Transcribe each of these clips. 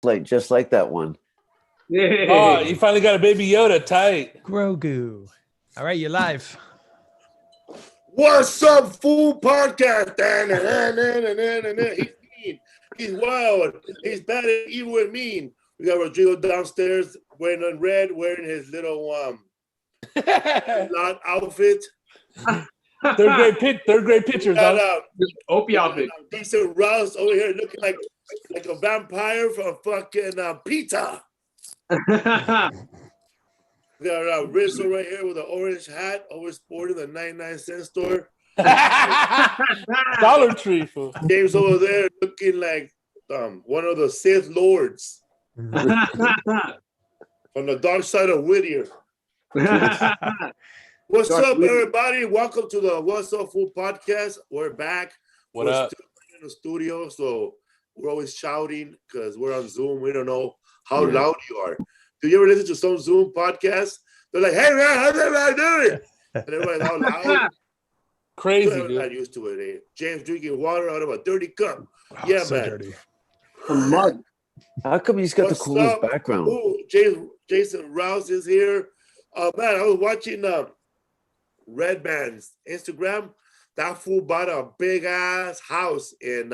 like just like that one. Oh, you finally got a Baby Yoda, tight. Grogu. All right, you're live. What's up, fool podcast? He's mean. He's wild. He's bad and evil and mean. We got Rodrigo downstairs wearing on red, wearing his little lot outfit. Third grade pictures, huh? Opie outfit. Decent Rouse over here looking like a vampire from fucking Pizza. We got Rizzo right here with an orange hat, always sporting the 99-cent store. Dollar Tree, fool. James over there looking like one of the Sith Lords from the dark side of Whittier. What's up, everybody? Welcome to the What's Up Food podcast. We're back. What up? Still in the studio, so we're always shouting because we're on Zoom. We don't know how loud you are. Do you ever listen to some Zoom podcasts? They're like, "Hey man, how's everybody doing?" And everybody's all loud. Crazy, I'm dude. not used to it. Eh? James drinking water out of a dirty cup. Oh, Yeah, so man. dirty. Mud. How come he's got What's the coolest up? background? Ooh, Jason Rouse is here. Man, I was watching Red Band's Instagram. That fool bought a big ass house in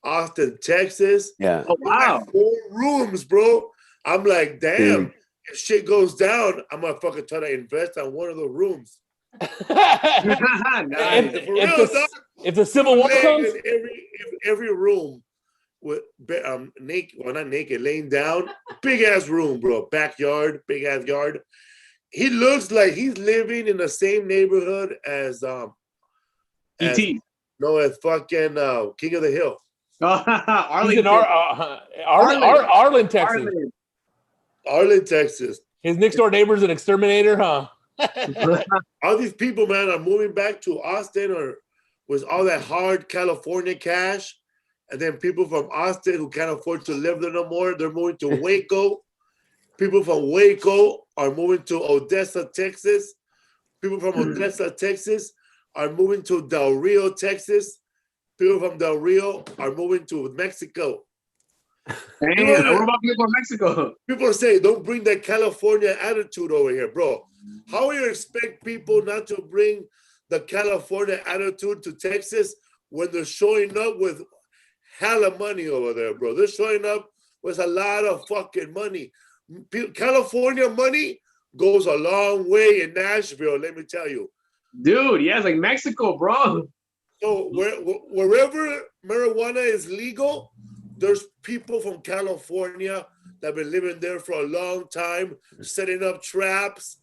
Austin, Texas. Yeah. Oh, wow. 4 rooms, bro. I'm like, damn. Dude. If shit goes down, I'm gonna fucking try to invest on one of the rooms. Nice. For real, dog. if the Civil War comes, every room with naked, well, not naked, laying down, big ass room, bro, backyard, big ass yard. He looks like he's living in the same neighborhood as E.T. as fucking King of the Hill. he's in Arlen, Texas. Arlen, Texas. His next door neighbor's an exterminator, huh? All these people, man, are moving back to Austin or with all that hard California cash. And then people from Austin who can't afford to live there no more, they're moving to Waco. People from Waco are moving to Odessa, Texas. People from Odessa, Texas are moving to Del Rio, Texas. People from Del Rio are moving to Mexico. Damn, what about people from Mexico? People say, don't bring that California attitude over here, bro. How do you expect people not to bring the California attitude to Texas when they're showing up with hella money over there, bro? They're showing up with a lot of fucking money. California money goes a long way in Nashville, let me tell you. Dude, yeah, it's like Mexico, bro. So wherever marijuana is legal, there's people from California that have been living there for a long time, setting up traps,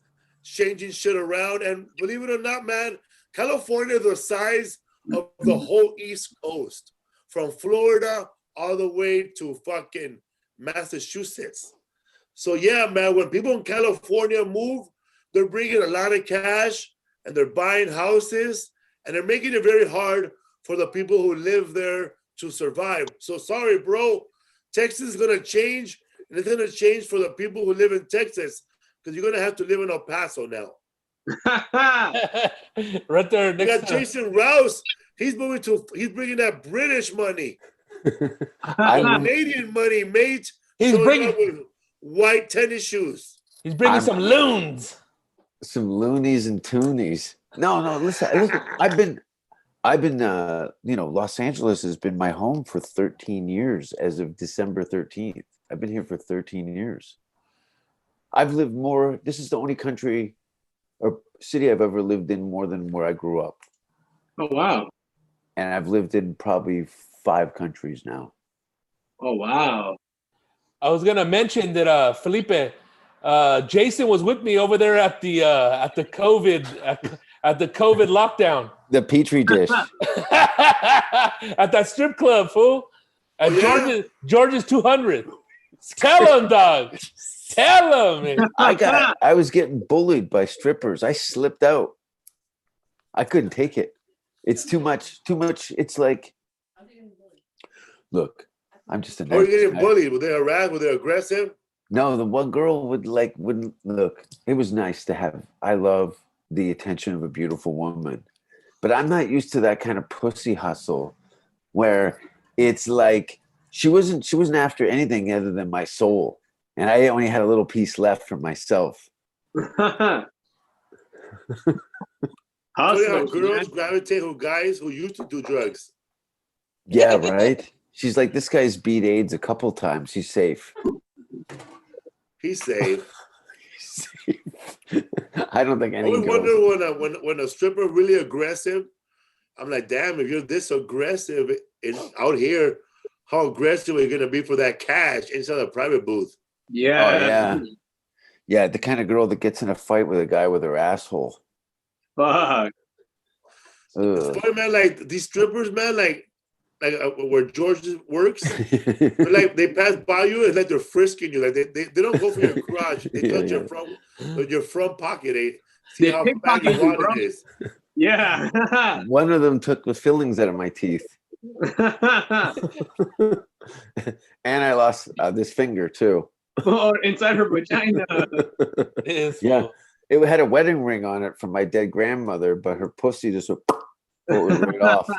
changing shit around. And believe it or not, man, California is the size of the whole East Coast, from Florida all the way to fucking Massachusetts. So yeah, man, when people in California move, they're bringing a lot of cash and they're buying houses and they're making it very hard for the people who live there to survive. So sorry, bro. Texas is going to change, and it's going to change for the people who live in Texas because you're going to have to live in El Paso now. Right there You next got to Jason Rouse. He's bringing that British money. Canadian money, mate. He's showing bringing- up with white tennis shoes. He's bringing some loons. Some loonies and toonies. No, listen. I've been, Los Angeles has been my home for 13 years as of December 13th. I've been here for 13 years. I've lived more. This is the only country or city I've ever lived in more than where I grew up. Oh, wow. And I've lived in probably 5 countries now. Oh, wow. I was gonna mention that Felipe, Jason was with me over there at the COVID lockdown. The Petri dish. At that strip club, fool. At George's 200. Tell him, dog. Tell him. Man. I was getting bullied by strippers. I slipped out. I couldn't take it. It's too much. It's like, look, I'm just a How are you getting bullied? Were they harassed? Were they aggressive? No, the one girl wouldn't look. It was nice to have. I love the attention of a beautiful woman, but I'm not used to that kind of pussy hustle where it's like She wasn't after anything other than my soul, and I only had a little piece left for myself. Funny how Hustlers, girls man. gravitate to guys who used to do drugs. Yeah, right. She's like, this guy's beat AIDS a couple times. He's safe. He's safe. I don't think I any always girls. wonder when a stripper really aggressive. I'm like, damn, if you're this aggressive out here, how aggressive are you gonna be for that cash inside a private booth? Yeah. Oh yeah, yeah. The kind of girl that gets in a fight with a guy with her asshole. Fuck. It's Ugh. funny, man. Like these strippers, man. Like where George works, they're like they pass by you and like they're frisking you. Like they don't go for your crotch. They touch your front pocket. They see They how bad pickpocket you you, want bro. it is. Yeah. One of them took the fillings out of my teeth, and I lost this finger too. Or inside her vagina. Yeah, it had a wedding ring on it from my dead grandmother, but her pussy just pulled it right off.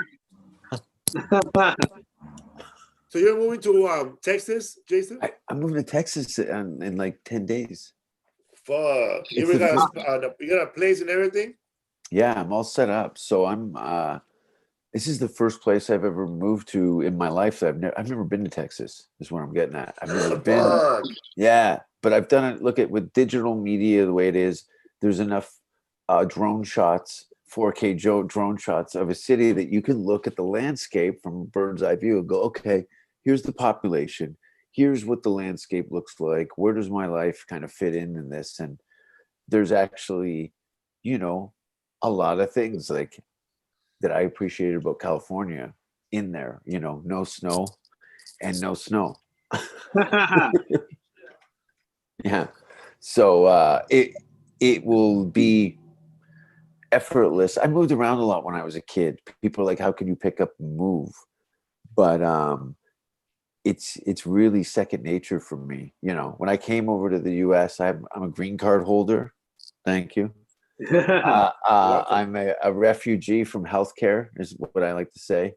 So you're moving to Texas, Jason? I'm moving to Texas in like 10 days. Fuck. You It's ever the you got a place and everything? Yeah, I'm all set up. So this is the first place I've ever moved to in my life that I've never been to Texas, is what I'm getting at. I've never been. Fuck. Yeah, but I've done it. Look at with digital media the way it is, there's enough drone shots, 4K drone shots of a city that you can look at the landscape from a bird's eye view and go, okay, here's the population. Here's what the landscape looks like. Where does my life kind of fit in this? And there's actually, a lot of things like that I appreciated about California in there, no snow and no snow. Yeah. So it will be effortless. I moved around a lot when I was a kid. People are like, how can you pick up and move? But it's really second nature for me. When I came over to the US, I'm a green card holder. Thank you. I'm a refugee from healthcare, is what I like to say.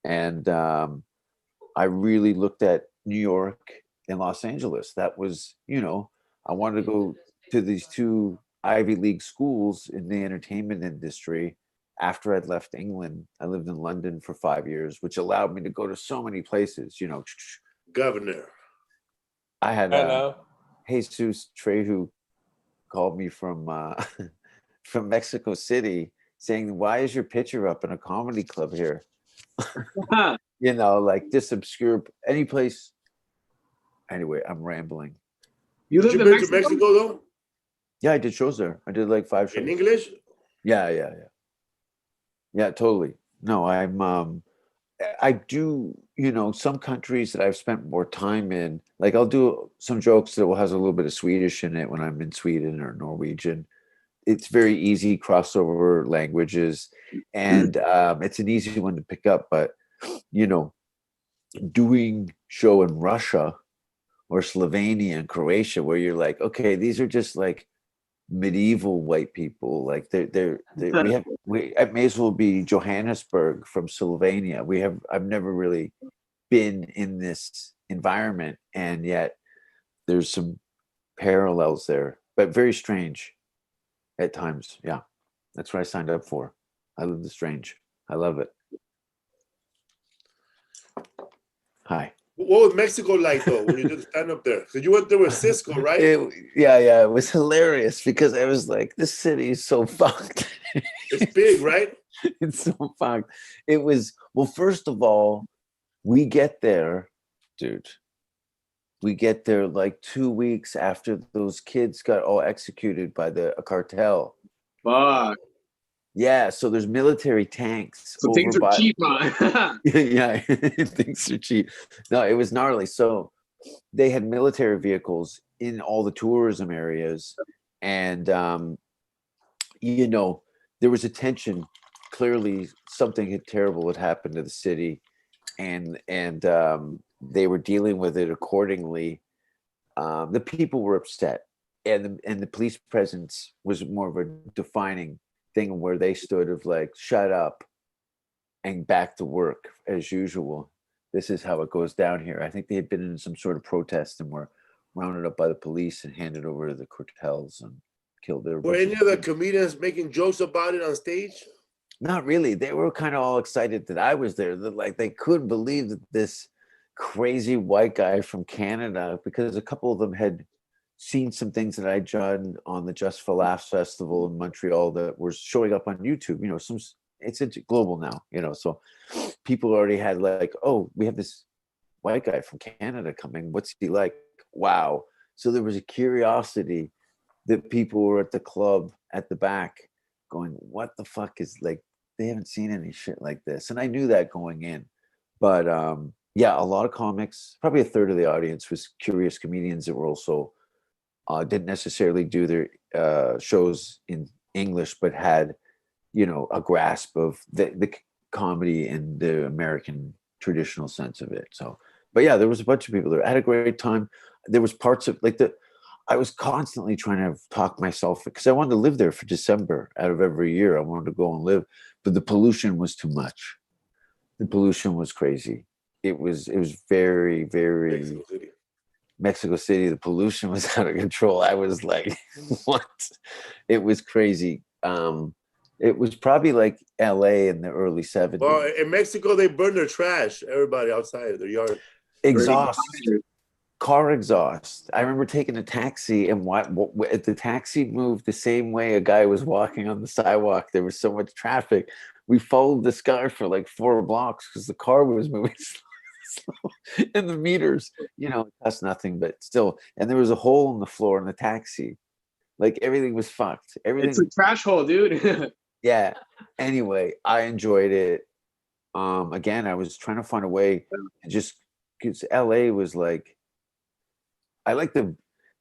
And I really looked at New York and Los Angeles. That was, I wanted to go to these two Ivy League schools in the entertainment industry. After I'd left England, I lived in London for 5 years, which allowed me to go to so many places. Governor. I had Hello. Jesus Treju called me from from Mexico City saying, why is your picture up in a comedy club here? Like this obscure, any place. Anyway, I'm rambling. You Did lived you in been to Mexico though? Yeah, I did shows there. I did like 5 shows. In English? Yeah, totally. No, I do, some countries that I've spent more time in, like I'll do some jokes that will has a little bit of Swedish in it when I'm in Sweden or Norwegian. It's very easy crossover languages, and it's an easy one to pick up. But doing show in Russia or Slovenia and Croatia, where you're like, okay, these are just like medieval white people. Like it may as well be Johannesburg from Slovenia. I've never really been in this environment, and yet there's some parallels there, but very strange at times. Yeah, that's what I signed up for. I live the strange. I love it. Hi. What was Mexico like though when you did stand up there? So you went there with Cisco, right? Yeah, it was hilarious because I was like, this city is so fucked. It's big, right? It's so fucked. It was, well, first of all, we get there, dude. We get there like 2 weeks after those kids got all executed by a cartel. Fuck. Yeah, so there's military tanks. So things are cheap, man. Yeah, things are cheap. No, it was gnarly. So they had military vehicles in all the tourism areas, and there was a tension. Clearly, something terrible had happened to the city, and they were dealing with it accordingly. The people were upset, and the police presence was more of a defining thing where they stood of like, shut up and back to work as usual. this is how it goes down here. I think they had been in some sort of protest and were rounded up by the police and handed over to the cartels and killed. Were any of the comedians making jokes about it on stage? Not really. They were kind of all excited that I was there. That like they couldn't believe that this crazy white guy from Canada, because a couple of them had seen some things that I'd done on the Just for Laughs festival in Montreal that were showing up on YouTube. You know, it's global now. You know, so people already had like, oh, we have this white guy from Canada coming. What's he like? Wow. So there was a curiosity that people were at the club at the back going, what the fuck is like, they haven't seen any shit like this. And I knew that going in. But yeah, a lot of comics, probably a third of the audience was curious comedians that were also didn't necessarily do their shows in English, but had, you know, a grasp of the comedy and the American traditional sense of it. So, but yeah, there was a bunch of people there. I had a great time. There was parts of like I was constantly trying to talk myself, because I wanted to live there for December out of every year. I wanted to go and live, but the pollution was too much. The pollution was crazy. It was very, very Mexico City. The pollution was out of control. I was like, what? It was crazy. It was probably like LA in the early 70s. Well, in Mexico, they burn their trash, everybody outside of their yard. Exhaust. Car exhaust. I remember taking a taxi, and the taxi moved the same way a guy was walking on the sidewalk. There was so much traffic. We followed this guy for like 4 blocks because the car was moving slow. And the meters, you know, that's nothing, but still. And there was a hole in the floor in the taxi. Like everything was fucked. Everything. It's a trash hole, dude. Yeah. Anyway, I enjoyed it. Again, I was trying to find a way, just because LA was like, I like the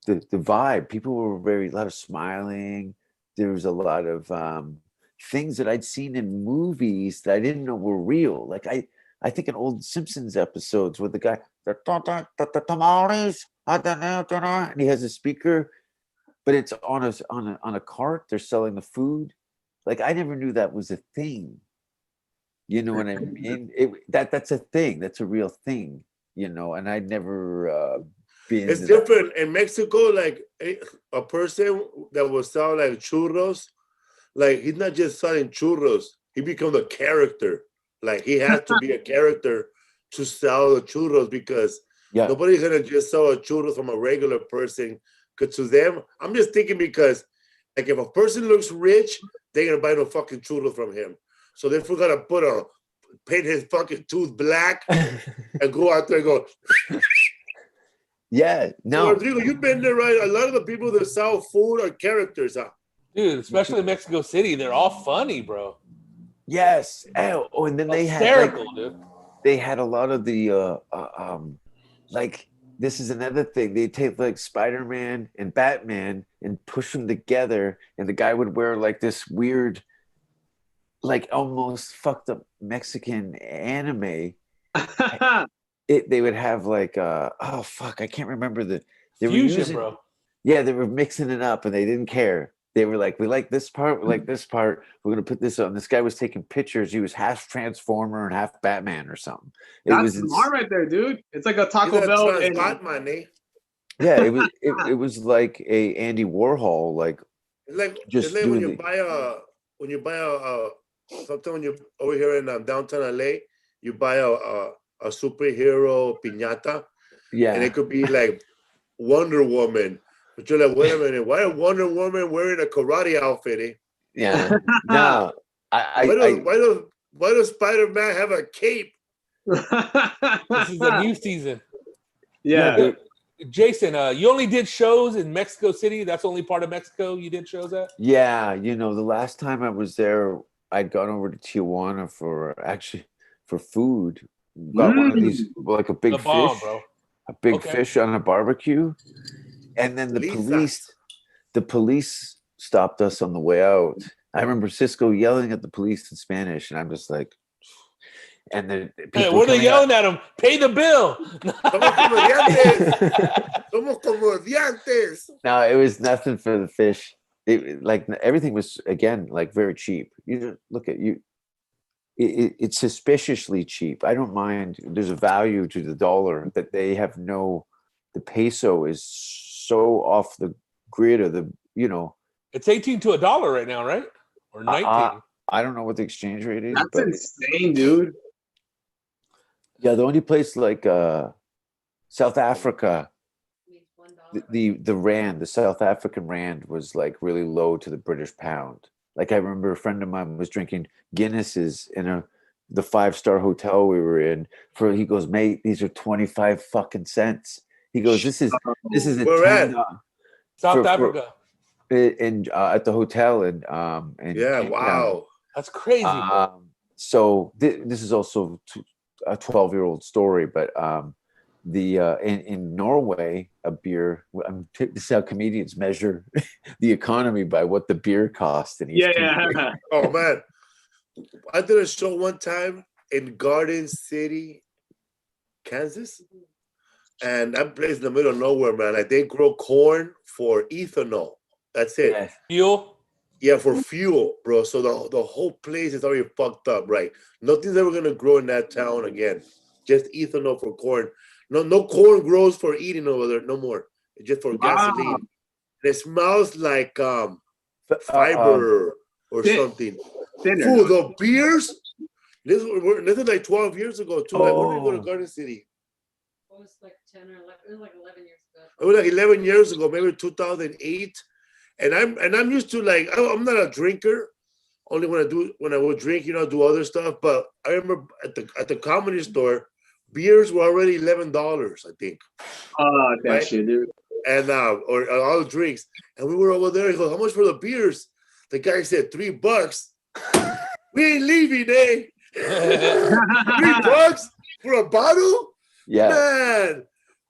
vibe. People were a lot of smiling. There was a lot of things that I'd seen in movies that I didn't know were real. Like I think in old Simpsons episodes where the guy, the tamales, and he has a speaker, but it's on a cart. They're selling the food. Like I never knew that was a thing. You know what I mean? That's a thing. That's a real thing. You know, and I'd never. It's different in Mexico. Like a person that will sell like churros, like he's not just selling churros. He becomes a character. Like he has to be a character to sell the churros, because nobody's gonna just sell a churros from a regular person. Because to them, I'm just thinking, because like if a person looks rich, they're gonna buy no fucking churros from him. So they're gonna paint his fucking tooth black and go out there and go. Yeah, no. So, Rodrigo, you've been there, right? A lot of the people that sell food are characters, huh? Dude, especially in Mexico City, they're all funny, bro. Yes. Oh, and then they hysterical, had dude. They had a lot of the like, this is another thing. They take like Spider-Man and Batman and push them together, and the guy would wear like this weird, like almost fucked up Mexican anime. They would have like oh fuck, I can't remember they fusion, bro. Yeah, they were mixing it up and they didn't care. They were like, we like this part, we like this part, we're gonna put this on. This guy was taking pictures. He was half Transformer and half Batman or something. That's smart right there, dude. It's like a Taco Bell and Batman, eh? Yeah, it was like a Andy Warhol, like it's like when you buy something when you over here in downtown LA, you buy a superhero piñata, and it could be like Wonder Woman, but you're like, wait a minute, why is Wonder Woman wearing a karate outfit? Eh? Yeah, no, why does Spider-Man have a cape? This is a new season. Yeah. Jason, you only did shows in Mexico City. That's only part of Mexico you did shows at? Yeah, you know, the last time I was there, I'd gone over to Tijuana for food. Got one of these, like a big fish, bro. A big fish on a barbecue, and then the police stopped us on the way out. I remember Cisco yelling at the police in Spanish, and I'm just like, and then what are they yelling at him? Pay the bill. Somos comediantes. No, it was nothing for the fish. It like everything was again like very cheap. You just look at you. it's suspiciously cheap. I don't mind. There's a value to the dollar that they have no. The peso is so off the grid, or It's 18 to $1 right now, right? Or 19. I don't know what the exchange rate is. That's but insane, dude. yeah, the only place like South Africa, the rand, the South African rand was like really low to the British pound. Like I remember a friend of mine was drinking Guinnesses in the 5-star hotel we were in. He goes, mate, these are 25 fucking cents. He goes, this is a Where at? $10 South Africa. at the hotel in Yeah, Cape wow. That's crazy, bro. Town. So this is also a 12-year-old story, but in Norway, a beer. This is how comedians measure the economy, by what the beer costs in each country. Yeah. Oh man, I did a show one time in Garden City, Kansas, and that place in the middle of nowhere, man. Like they grow corn for ethanol. That's it. Yes. Fuel. Yeah, for fuel, bro. So the whole place is already fucked up, right? Nothing's ever gonna grow in that town again. Just ethanol for corn. No corn grows for eating over there no more. It's just for gasoline. And it smells like fiber or something. Thinner. Fool, the beers. This is like 12 years ago too. Like when did we go to Garden City? It was like 10 or 11. It was like 11 years ago. It was like 11 years ago, maybe 2008. And I'm used to, like, I'm not a drinker. Only when I would drink, do other stuff. But I remember at the Comedy Store, beers were already $11, I think. Oh, that Right? shit, dude. And or all the drinks. And we were over there. He goes, how much for the beers? The guy said $3. We ain't leaving, eh? $3 for a bottle? Yeah. Man.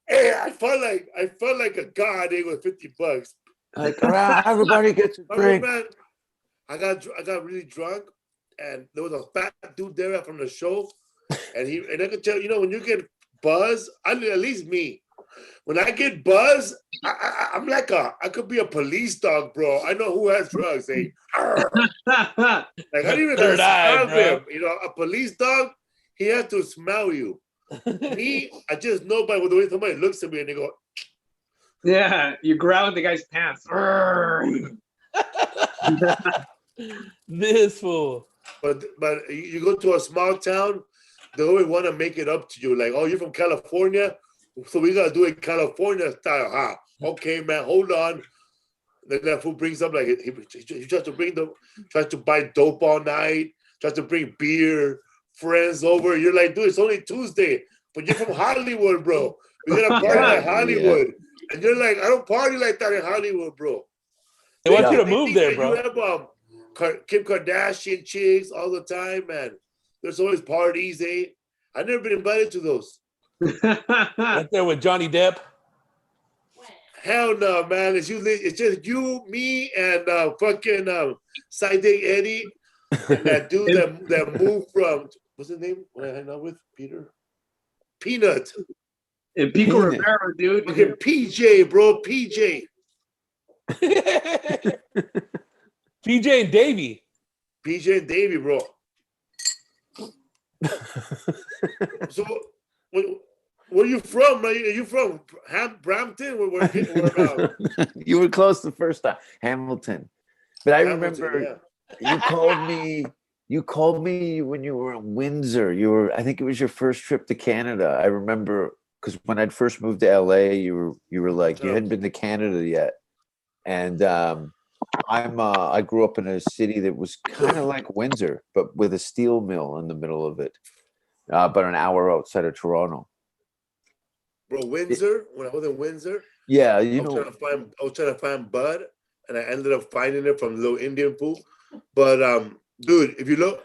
Hey, I felt like a god, eh, with $50. Like, all right, everybody gets a drink. Man, I got really drunk, and there was a fat dude there from the show, and I could tell, when you get buzzed, at least me, when I get buzzed, I'm like I could be a police dog, bro. I know who has drugs, eh? Like I don't even Third eye, smell bro. him. A police dog, he has to smell you. Me, I just know by the way somebody looks at me and they go, Yeah, you grab the guy's pants. This fool. but you go to a small town, they always want to make it up to you. Like, oh, you're from California, so we gotta do it California style, huh? Okay, man, hold on. Then that fool brings up, like, he tries to buy dope all night, tries to bring beer, friends over. You're like, dude, it's only Tuesday, but you're from Hollywood, bro. We gotta party like Hollywood. Yeah. And you're like, I don't party like that in Hollywood, bro. They want you to move there, bro. You have Kim Kardashian chicks all the time, man. There's always parties, eh? I've never been invited to those. Right there with Johnny Depp. Hell no, man. It's just you, me, and fucking Sidek Eddie, and that dude that moved from, what's his name? What I hang out with? Peanut. And Pico Rivera, dude. Fucking PJ, bro. PJ. PJ and Davey. PJ and Davey, bro. So, where you from, man? Are you from Brampton? Where You were close the first time, Hamilton. But I remember you called me when you were in Windsor. I think it was your first trip to Canada. I remember because when I'd first moved to LA, you were like, you hadn't been to Canada yet. And I grew up in a city that was kind of like Windsor, but with a steel mill in the middle of it, about an hour outside of Toronto. Bro, Windsor, when I was in Windsor, yeah, I was trying to find Bud, and I ended up finding it from Little Indian Pool. But dude, if you look,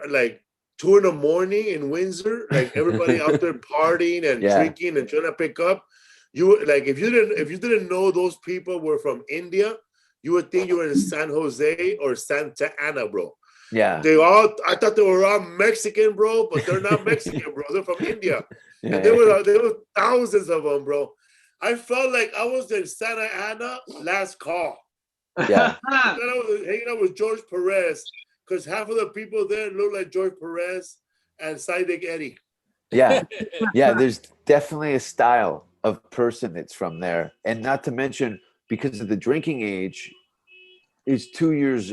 like 2 a.m. in Windsor, like everybody out there partying and drinking and trying to pick up, you like if you didn't know those people were from India, you would think you were in San Jose or Santa Ana, bro. Yeah, I thought they were all Mexican, bro, but they're not Mexican, bro. They're from India. Yeah, and there were thousands of them, bro. I felt like I was in Santa Ana last call. Yeah. I was hanging out with George Perez because half of the people there look like George Perez and Sidek Eddie. Yeah, yeah. There's definitely a style of person that's from there, and not to mention because of the drinking age, is 2 years.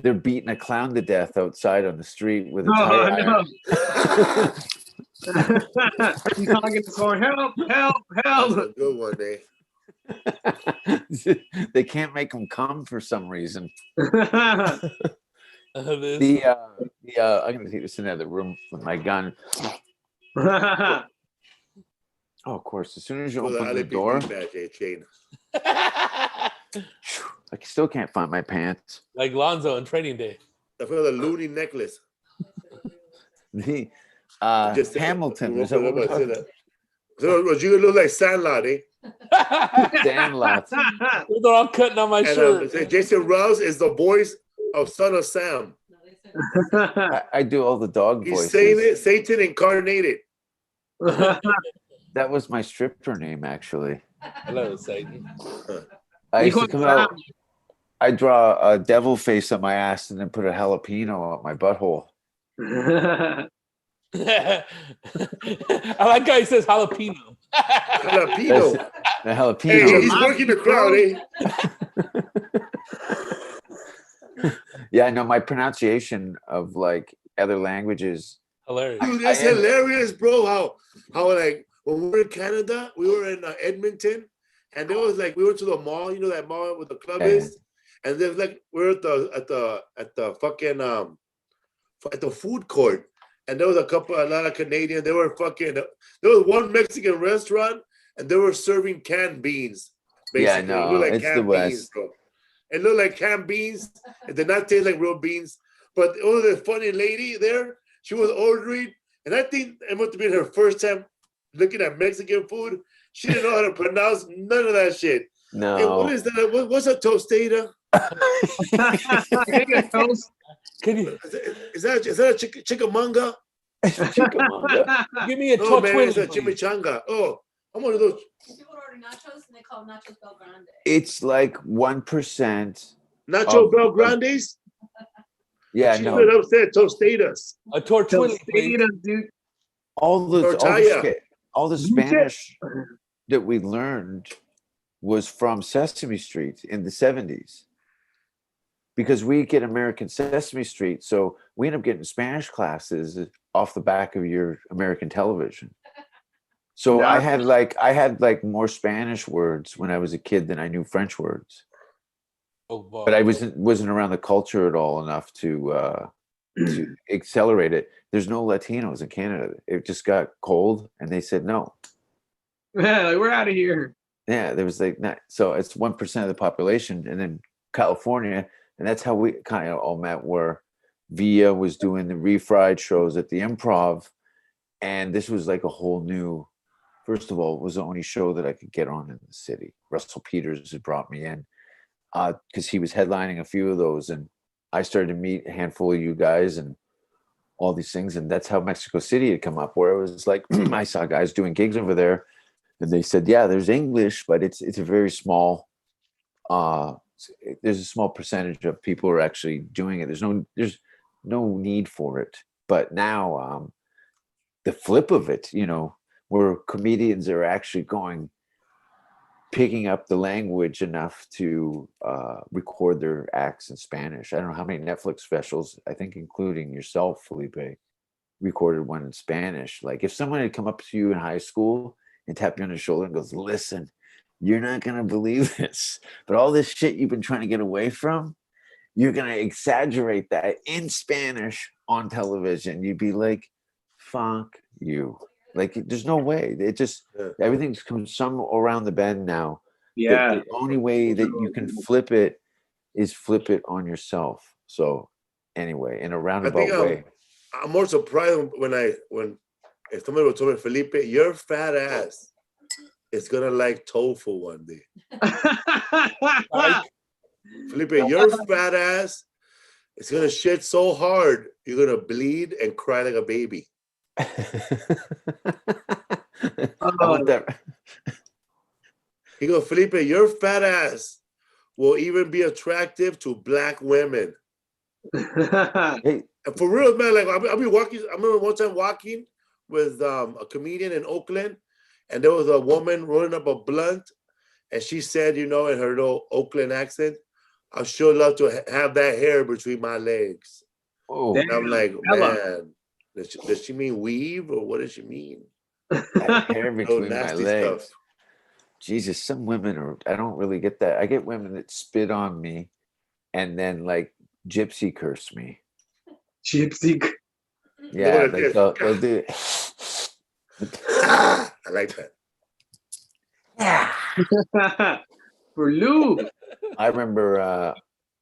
They're beating a clown to death outside on the street with a tire iron. He's talking to someone, help, help, That's help. a good one, eh? They can't make them come for some reason. This- I'm gonna take this in the other room with my gun. Oh, of course. As soon as you For the open the LAPD door, badge, eh, Shane? I still can't find my pants. like Lonzo in Training Day. I feel the loony necklace. The Just Hamilton. we Is that woke what up, we're I said talking? that. So you look like Sandlot, eh? Sandlot. They're all cutting on my And shirt. say Jason Rouse is the voice of Son of Sam. No, they said I do all the dog He's voices. saying it, Satan incarnated. That was my stripper name, actually. Hello, Satan. I used to come out. I draw a devil face on my ass and then put a jalapeno up my butthole. I like how he says jalapeno. Jalapeno. The Hey, jalapeno. he's working the crowd, eh? Yeah, I know my pronunciation of like other languages. Hilarious. Dude, that's I am- hilarious, bro. How like when we were in Canada, we were in Edmonton, and there was like we went to the mall, you know that mall where the club Yeah. is, and there's like we're at the fucking at the food court, and there was a lot of Canadians. They were fucking. There was one Mexican restaurant, and they were serving canned beans. Yeah, Basically, no, it looked like it's the canned West. beans, bro. It looked like canned beans. It did not taste like real beans. But the funny lady there, she was ordering, and I think it must have been her first time looking at Mexican food. She didn't know how to pronounce none of that shit. No. Hey, what is that? What's a tostada? Can you Is that a chickamanga? Chickamauga. give me a No, man, it's a tortilla? please? chimichanga. Oh, I'm one of those. people order nachos and they call them nachos Bel Grande. It's like 1%. Nacho Of- Bel Grandes? Yeah, She no. said upset tostadas. A tortilla, please. dude. Tortilla. All the Spanish that we learned was from Sesame Street in the 70s. Because we get American Sesame Street, so we end up getting Spanish classes off the back of your American television. So Yeah. I had like more Spanish words when I was a kid than I knew French words. Oh, wow. But I wasn't around the culture at all enough to accelerate it. There's no Latinos in Canada. It just got cold, and they said no. Yeah, like, we're out of here. Yeah, there was like not, so it's 1% of the population, and then California, and that's how we kind of all met. Where Via was doing the refried shows at the Improv, and this was like a whole new. First of all, it was the only show that I could get on in the city. Russell Peters had brought me in because he was headlining a few of those, and I started to meet a handful of you guys and all these things, and that's how Mexico City had come up. Where it was like I saw guys doing gigs over there. And they said, yeah, there's English, but it's a very small, there's a small percentage of people who are actually doing it. There's no need for it. But now the flip of it, where comedians are actually picking up the language enough to record their acts in Spanish. I don't know how many Netflix specials, I think including yourself, Felipe, recorded one in Spanish. Like if someone had come up to you in high school and tap you on the shoulder and goes, listen, you're not going to believe this, but all this shit you've been trying to get away from, you're going to exaggerate that in Spanish on television. You'd be like, fuck you. Like, there's no way. It just, everything's come some around the bend now. Yeah. The only way that you can flip it is flip it on yourself. So anyway, in a roundabout way. I'm more surprised when if somebody would tell me, Felipe, your fat ass is gonna like tofu one day. Felipe, your fat ass is gonna shit so hard you're gonna bleed and cry like a baby. I want that. He goes, Felipe, your fat ass will even be attractive to black women. Hey, And for real, man, like I'll be walking. I remember one time walking with a comedian in Oakland, and there was a woman rolling up a blunt, and she said, you know, in her little Oakland accent, "I sure love to have that hair between my legs." oh, And I'm like, Hella. man, does she mean weave or what does she mean? that hair Oh, between my nasty legs. stuff. Jesus, some women are, I don't really get that. I get women that spit on me and then like gypsy curse me. Gypsy. Yeah, Look like at they'll do I like that. For Lou. I remember I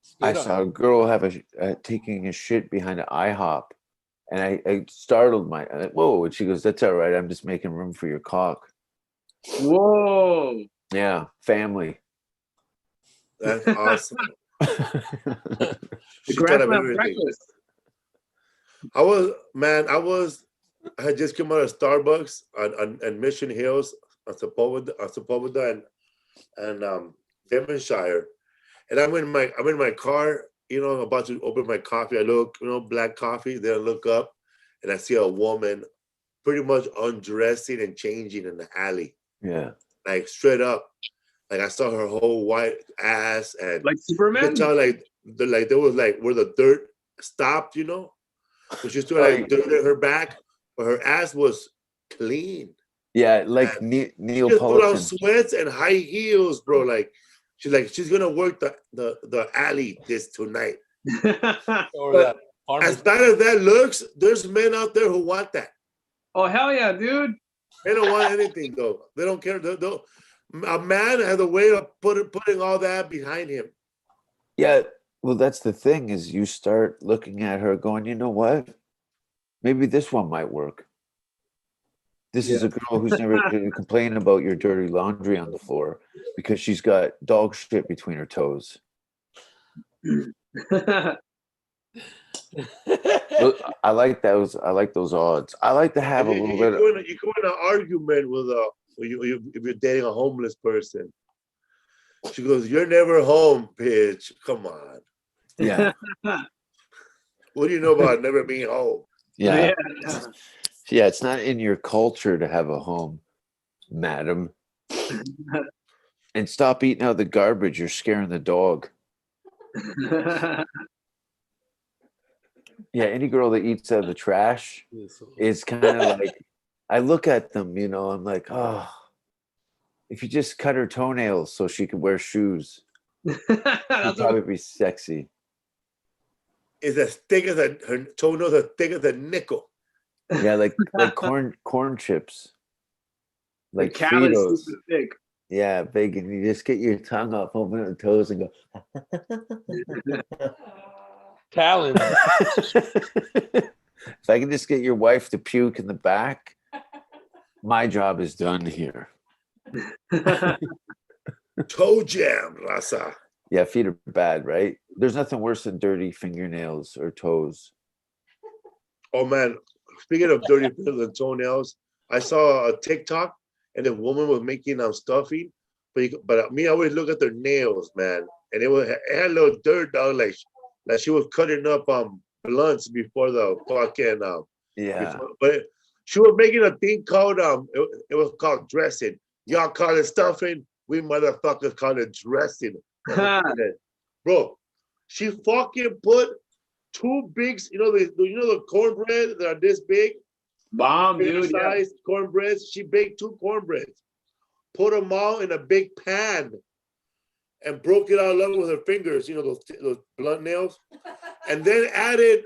Spit on saw a girl have taking a shit behind an IHOP, and I startled my whoa, and she goes, "That's all right. I'm just making room for your cock." Whoa. Yeah, family. That's awesome. The She thought of Grassland everything. breakfast. I had just come out of Starbucks on Mission Hills on Sepulveda and Devonshire. And I'm in my car, you know, about to open my coffee. I look, you know, black coffee. Then I look up and I see a woman pretty much undressing and changing in the alley. Yeah. Like straight up. Like I saw her whole white ass and Like you Superman? could tell there was like where the dirt stopped, you know. So she still like dirt in her back, but her ass was clean. Yeah, like She Neapolitan. just put on sweats and high heels, bro. Like she's gonna work the alley this tonight. Or But that as farmer's bad as that looks, there's men out there who want that. Oh, hell yeah, dude. They don't want anything though. They don't care. A man has a way of putting all that behind him. Yeah, well, that's the thing is you start looking at her going, you know what? Maybe this one might work. This is a girl who's never going to complain about your dirty laundry on the floor because she's got dog shit between her toes. I like those. I like those odds. I like to have a little bit. You go in an argument with if you're dating a homeless person. She goes, "You're never home, bitch. Come on. Yeah, What do you know about never being home?" yeah, yeah. It's not in your culture to have a home, madam. And stop eating out the garbage. You're scaring the dog. Yeah, any girl that eats out of the trash is kind of like, I look at them, you know, I'm like, oh, if you just cut her toenails so she could wear shoes, she'd probably be sexy. Is as thick as her toenails are thick as a nickel. Yeah, like corn chips, like the cow is Fritos. super thick. Yeah, bacon. You just get your tongue up, open up the toes, and go. Callan. If I can just get your wife to puke in the back, my job is done here. Toe jam, Rasa. Yeah, feet are bad, right? There's nothing worse than dirty fingernails or toes. Oh man, speaking of dirty fingers and toenails, I saw a TikTok and the woman was making stuffing, but me, I always look at their nails, man, and it had a little dirt, dog, like she was cutting up blunts before the fucking Yeah. but she was making a thing called it was called dressing. Y'all call it stuffing, we motherfuckers call it dressing. Bro, she fucking put two big, you know the cornbread that are this big, Bomb, dude. size cornbreads. She baked two cornbreads, put them all in a big pan, and broke it all up with her fingers. You know those blunt nails, and then added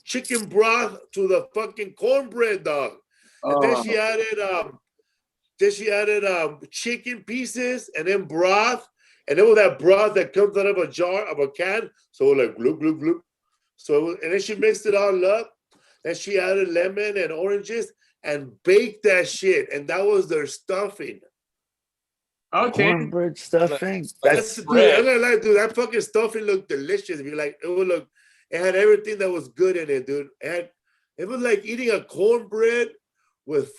chicken broth to the fucking cornbread, dog. And then she added chicken pieces and then broth. And then with that broth that comes out of a jar, of a can, so like gloop, gloop, gloop. So, and then she mixed it all up. And she added lemon and oranges and baked that shit. And that was their stuffing. Okay. Cornbread stuffing. That's dude, I'm gonna lie, dude. That fucking stuffing looked delicious. If you like, it had everything that was good in it, dude. It was like eating a cornbread with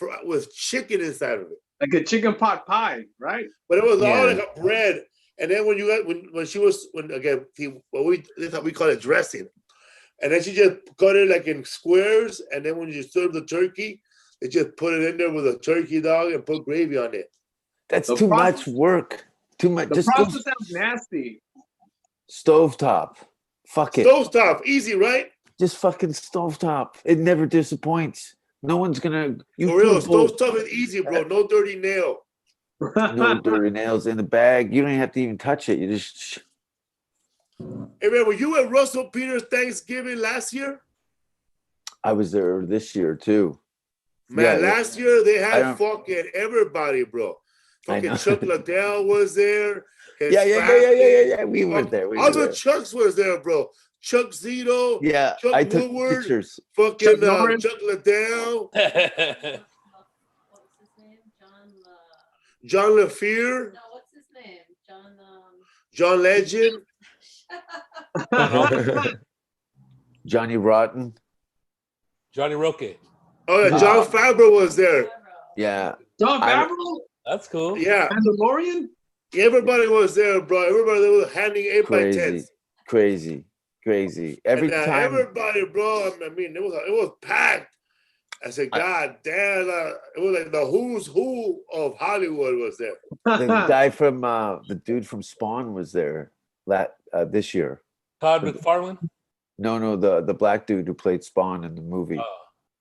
chicken inside of it. Like a chicken pot pie, right? But it was all like a bread. And then when she was that's how we call it dressing. And then she just cut it like in squares. And then when you serve the turkey, they just put it in there with a turkey dog and put gravy on it. That's too much work. Too much. The process sounds nasty. Stovetop. Fuck it. Stovetop. Easy, right? Just fucking stovetop. It never disappoints. No one's gonna. For real, stovetop is easy, bro. No dirty nail. No dirty nails in the bag. You don't have to even touch it. You just. Hey man, were you at Russell Peters Thanksgiving last year? I was there this year too. Man, last year they had fucking everybody, bro. Fucking Chuck Liddell was there. Yeah. We were there. Other Chucks was there, bro. Chuck Zito. Yeah, Chuck I took Woodward, pictures. Fucking Chuck Liddell. What was his name? John LaFear. No, what's his name? John Legend. Johnny Rotten. Johnny Roque. Oh, yeah, John Favreau was there. Yeah. John Favreau? That's cool. Yeah. Mandalorian? Everybody was there, bro. Everybody was handing 8x10s. Crazy. Every time. Everybody, bro. I mean, it was packed. I said, God damn. It was like the who's who of Hollywood was there. The guy from, the dude from Spawn was there this year. Todd McFarlane? No, the black dude who played Spawn in the movie.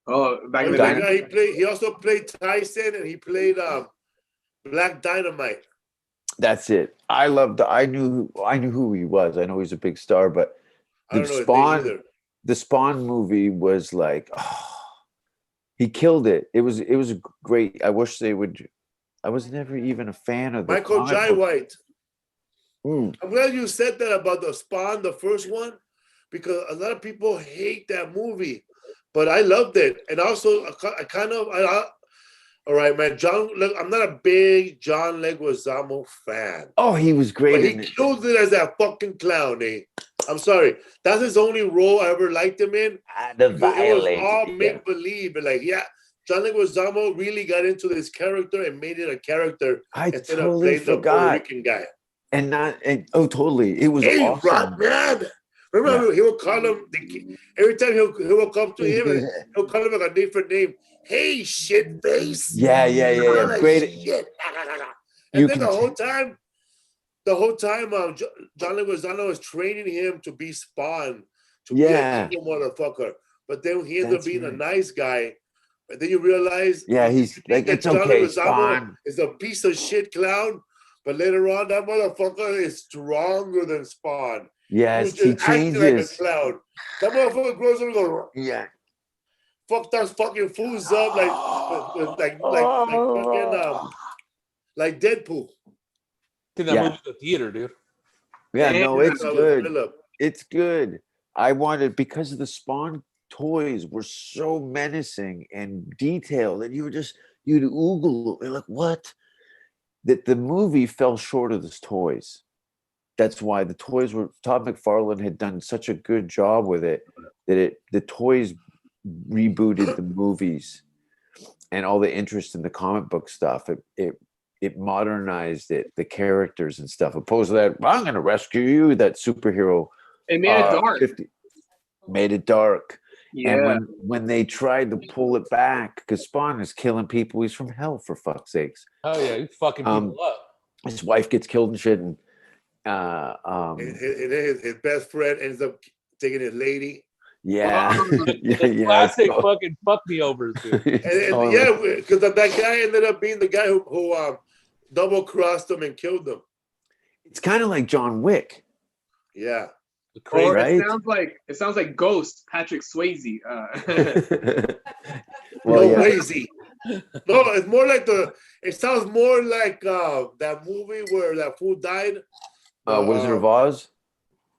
Back in the day. He also played Tyson and he played Black Dynamite. That's it. I knew who he was. I know he's a big star, but the Spawn movie was like, he killed it. It was great. I wish they would. I was never even a fan of Michael Jai White. I'm glad you said that about the Spawn, the first one, because a lot of people hate that movie, but I loved it. And also, all right, man. I'm not a big John Leguizamo fan. Oh, he was great. But he killed it as that fucking clown, eh? I'm sorry. That's his only role I ever liked him in. It was all make-believe. But John Leguizamo really got into this character and made it a character instead of playing the Puerto Rican guy. Totally. It was awesome. Man. Remember, he would call him, every time he would come to him, he'll call him like a different name. Hey, shit face. Yeah. Great. Shit. And then the whole time, John Leguizamo was training him to be Spawn, to be a evil motherfucker. But then he ended up being a nice guy. But then you realize, he's like, it's okay, Spawn is a piece of shit clown. But later on, that motherfucker is stronger than Spawn. Yes, he changes. Like a clown. That motherfucker grows up and goes, yeah. Fuck those fucking fools up like Deadpool. That movie the theater, dude. Yeah, no, it's good. It's good. I wanted, because of the Spawn toys were so menacing and detailed, and you'd oogle. You're like, what? That the movie fell short of the toys. That's why the toys were. Todd McFarlane had done such a good job with it that the toys rebooted the movies and all the interest in the comic book stuff. It modernized it, the characters and stuff. Opposed to that, I'm going to rescue you. That superhero. It made it dark. Made it dark. Yeah. And when they tried to pull it back, because Spawn is killing people, he's from hell, for fuck's sakes. Oh yeah, he's fucking people up. His wife gets killed and shit, and his best friend ends up taking his lady. Yeah, classic fucking fuck me overs, dude. Because that guy ended up being the guy who double crossed him and killed them. It's kind of like John Wick. Yeah. Or right? It sounds like Ghost, Patrick Swayze. Swayze. No, it's more like it sounds more like that movie where that fool died. Wizard of Oz?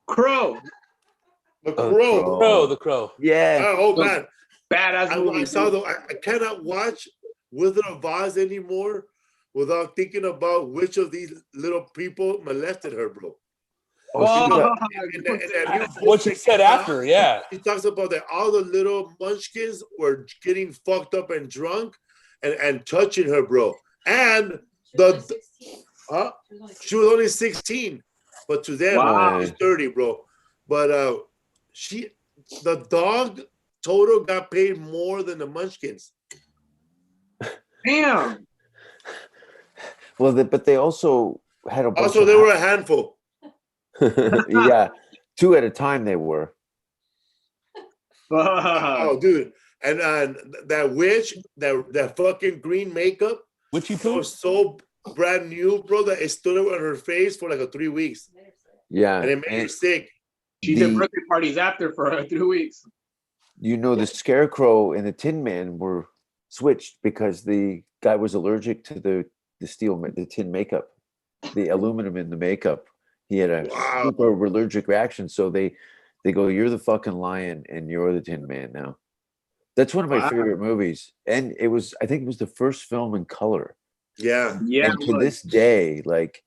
Crow. The Crow. The Crow. Yeah. Man. Badass movie. I cannot watch Wizard of Oz anymore without thinking about which of these little people molested her, bro. What she said after, He talks about that all the little munchkins were getting fucked up and drunk and touching her, bro. And Huh? She was only 16, but to them, Wow. she's 30, bro. But the dog total got paid more than the Munchkins. Damn. Well, but they also had a bunch Also, of they were a handful. yeah, 2 at a time they were. Oh, dude. And that witch, that fucking green makeup, Witchy it poo? was so brand new, bro, that it stood on her face for like 3 weeks. Yeah, And it made her sick. She did birthday parties after for 3 weeks. You know, the Scarecrow and the Tin Man were switched because the guy was allergic to the tin makeup, the aluminum in the makeup. He had a Wow. super allergic reaction. So they go, "You're the fucking lion and you're the Tin Man now." That's one of my favorite movies. And I think it was the first film in color. Yeah. Yeah. And to this day, like,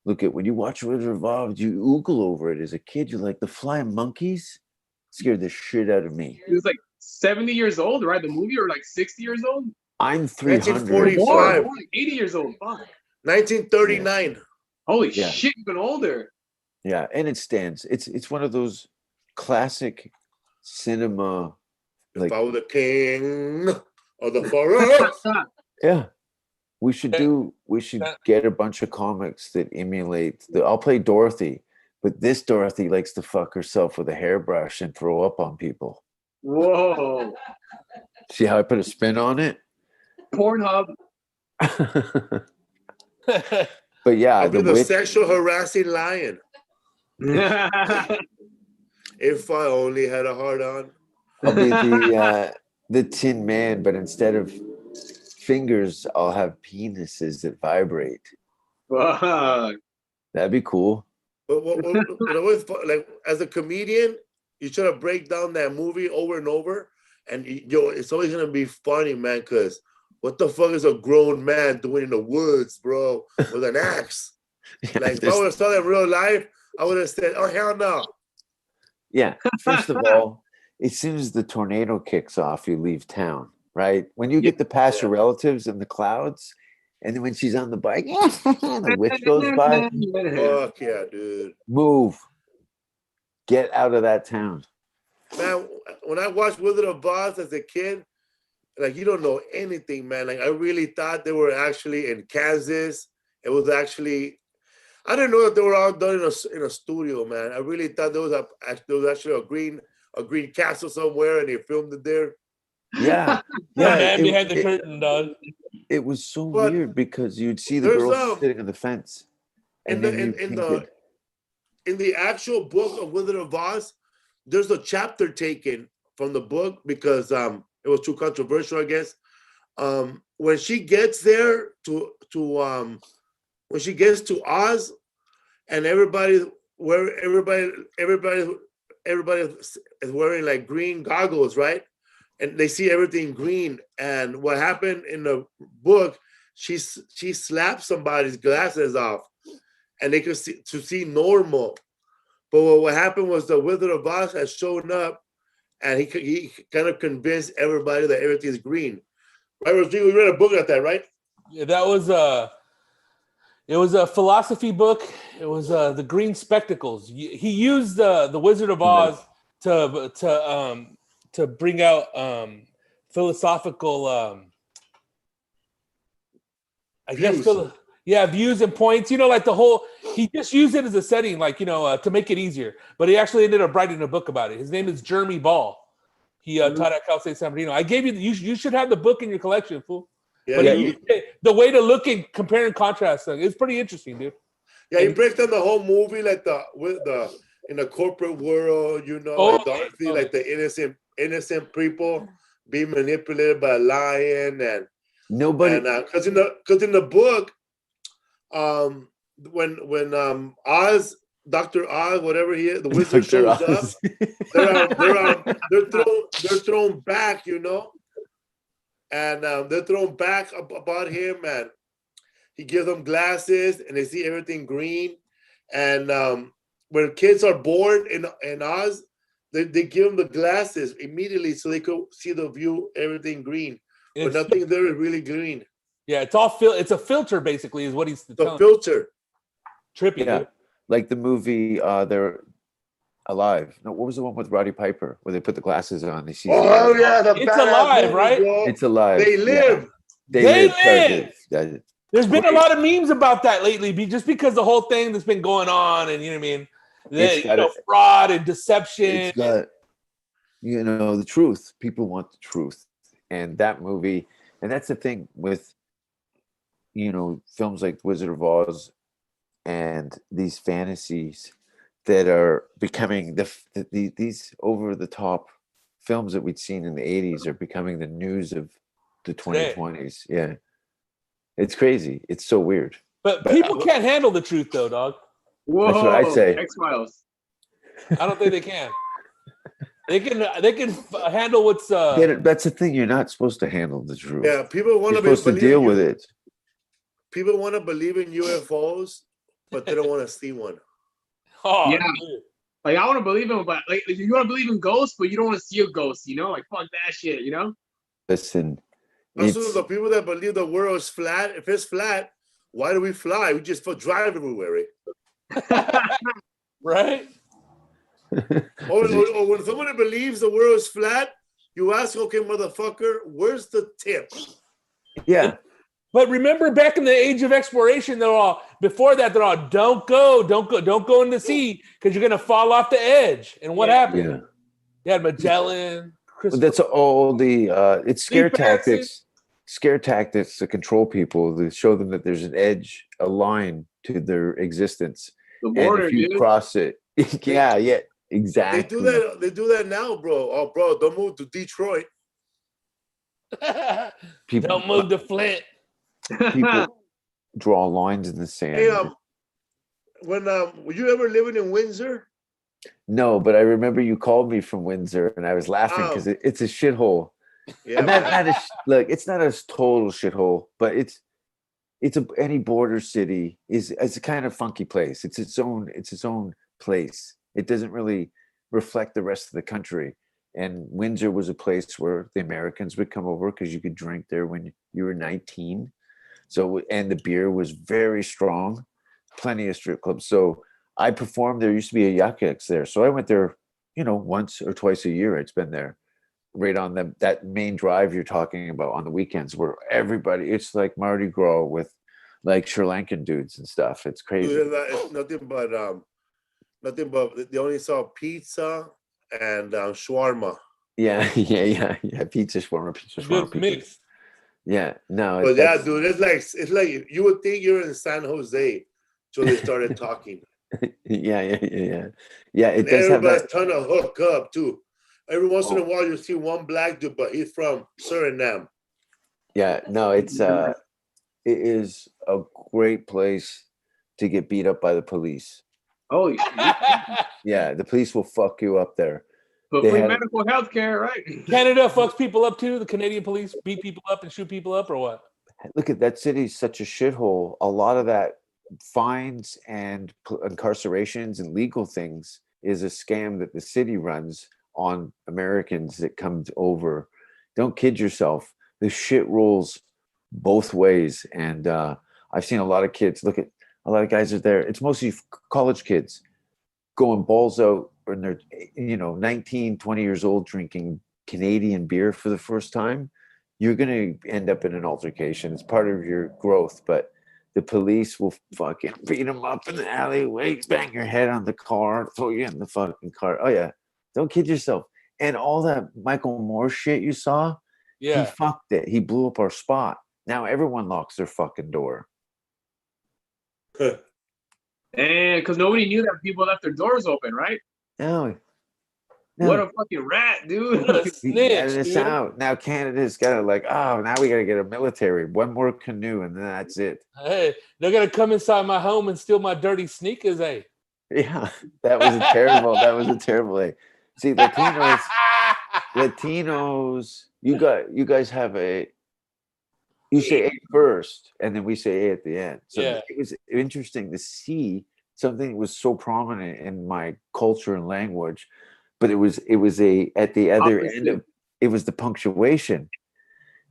look at when you watch Wizard of Oz, you oogle over it as a kid. You're like, the flying monkeys scared the shit out of me. He was like 70 years old, right? The movie, or like 60 years old? I'm 300. 1945. More like 80 years old. Fuck. 1939. Holy Yeah. shit, even older. Yeah, and it stands. It's one of those classic cinema. If I were the king of the forest. Yeah, we should get a bunch of comics that emulate. I'll play Dorothy, but this Dorothy likes to fuck herself with a hairbrush and throw up on people. Whoa. See how I put a spin on it? Pornhub. But yeah, I'll be the witch, sexual harassing lion. If I only had a heart on. I'll be the Tin Man, but instead of fingers, I'll have penises that vibrate. Fuck. That'd be cool. But it always like as a comedian, you try to break down that movie over and over, and it's always gonna be funny, man. Because what the fuck is a grown man doing in the woods, bro, with an axe? Yeah, Like if I would have saw that in real life, I would have said, "Oh hell no!" Yeah. First of all, as soon as the tornado kicks off, you leave town, right? When you get to pass your relatives in the clouds, and then when she's on the bike, the witch goes by, Fuck yeah, dude. move. Get out of that town. Man, when I watched Wizard of Oz as a kid, like you don't know anything, man. Like I really thought they were actually in Kansas. It was actually, I didn't know that they were all done in a studio, man. I really thought there was actually a green castle somewhere, and they filmed it there. Yeah. The man behind the curtain, dog. It was so weird because you'd see the there's, girls sitting on the fence. And in the actual book of Wizard of Oz, there's a chapter taken from the book because it was too controversial, I guess. When she gets there when she gets to Oz, and everybody is wearing like green goggles, right? And they see everything green. And what happened in the book, she slapped somebody's glasses off, and they could see normal. But what happened was the Wizard of Oz has shown up, and he kind of convinced everybody that everything's green. Right, Rodrigo? You read a book like that, right? Yeah, that was it was a philosophy book. It was the Green Spectacles. He used the Wizard of Oz to bring out philosophical I guess views and points. You know, like he just used it as a setting, like, you know, to make it easier. But he actually ended up writing a book about it. His name is Jeremy Ball. He taught at Cal State San Bernardino. I gave you should have the book in your collection, fool. Yeah, but the way to look and compare and contrast thing, it's pretty interesting, dude. Yeah, he breaks down the whole movie like in the corporate world, you know, like the innocent people being manipulated by a lion, and nobody, because in the book, when Oz, Dr. Oz, whatever he is, the wizard shows up, they're thrown back, you know, and they're thrown back about him, and he gives them glasses, and they see everything green. And when kids are born in Oz, they give them the glasses immediately so they could see the view, everything green. But nothing there is really green. Yeah, it's a filter basically, is what he's The telling. filter. Trippy, Yeah, dude. like the movie They're Alive. No, what was the one with Roddy Piper where they put the glasses on? They see. Oh yeah, the It's badass Alive, movie, right? bro. It's Alive. They live. They Sorry, live. Dave. There's been a Great. lot of memes about that lately, just because the whole thing that's been going on, and you know what I mean, fraud and deception. It's got, the truth. People want the truth, and that movie, and that's the thing with, films like Wizard of Oz, and these fantasies that are becoming these over the top films that we'd seen in the 80s are becoming the news of the 2020s. Yeah. It's crazy. It's so weird. But people can't handle the truth, though, dog. Whoa, that's what I say. X-Files. I don't think they can. They can handle what's. That's the thing. You're not supposed to handle the truth. Yeah, people want You're to supposed to deal with it. People want to believe in UFOs, but they don't want to see one. Oh, Yeah. dude. Like I want to believe in, but like you want to believe in ghosts, but you don't want to see a ghost. Like fuck that shit. Listen. Also, the people that believe the world is flat, if it's flat, why do we fly? We just drive everywhere. Right? Or when somebody believes the world is flat, you ask, okay, motherfucker, where's the tip? Yeah. But remember, back in the age of exploration, they're all don't go in the sea because you're gonna fall off the edge. And what happened? Yeah. You had Magellan. That's all the it's scare Sleep paralysis. tactics. Scare tactics to control people, to show them that there's an edge, a line to their existence. The border, and if you dude. cross it, yeah, exactly. They do that now, bro. Oh, bro, don't move to Detroit. Don't move to Flint. People draw lines in the sand. Hey, were you ever living in Windsor? No, but I remember you called me from Windsor, and I was laughing because it's a shithole. Yeah, And look, it's not a total shithole, but any border city is a kind of funky place. It's its own place. It doesn't really reflect the rest of the country. And Windsor was a place where the Americans would come over because you could drink there when you were 19. So, and the beer was very strong, plenty of strip clubs. So I performed there. Used to be a Yuck Yucks there. So I went there, once or twice a year. I'd spend there. Right on that main drive you're talking about on the weekends, where it's like Mardi Gras with like Sri Lankan dudes and stuff. It's crazy. it's nothing but they only saw pizza and shawarma. Yeah. Pizza shawarma. Mix. Yeah, no. But yeah, dude, it's like you would think you're in San Jose until they started talking. Yeah. It and does have everybody's that. trying to hook up too. Every once in a while, you see one black dude, but he's from Suriname. Yeah, no, it is a great place to get beat up by the police. Holy shit. Yeah, the police will fuck you up there. But free medical health care, right? Canada fucks people up too. The Canadian police beat people up and shoot people up, or what? Look at that city, such a shithole. A lot of that fines and incarcerations and legal things is a scam that the city runs on Americans that come over. Don't kid yourself. The shit rolls both ways. And I've seen a lot of kids. Look at a lot of guys are there. It's mostly college kids going balls out when they're 19, 20 years old, drinking Canadian beer for the first time. You're going to end up in an altercation. It's part of your growth, but the police will fucking beat them up in the alleyway, bang your head on the car, throw you in the fucking car. Oh yeah. Don't kid yourself. And all that Michael Moore shit you saw, he fucked it. He blew up our spot. Now everyone locks their fucking door. And because nobody knew that people left their doors open, right? No. What a fucking rat, dude. Snitch, out. Now Canada's got to now we got to get a military. One more canoe and then that's it. Hey, they're going to come inside my home and steal my dirty sneakers, eh? Yeah, that was a terrible. See, Latinos, you guys have you say A first, and then we say A at the end. So it was interesting to see something that was so prominent in my culture and language, but it was at the other end of it was the punctuation.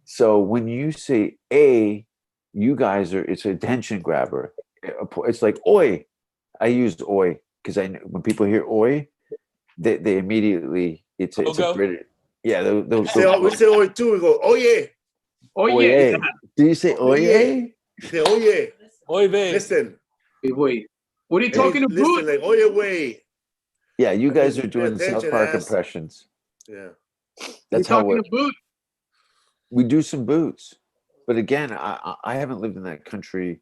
So when you say A, you guys are. It's a attention grabber. It's like oi. I used oi because when people hear oi, they immediately it's a Go. British. Yeah, they'll We say oi too. We go, oh yeah. Oh oye. yeah. Do you say oye? Say, oh yeah. Oy vey. Listen. Wait. What are you Hey, talking listen, about? like, oh yeah, way. Yeah, you That guys means are pay doing South attention, Park ass. impressions. Yeah. That's You're how talking about. we do some boots. But again, I haven't lived in that country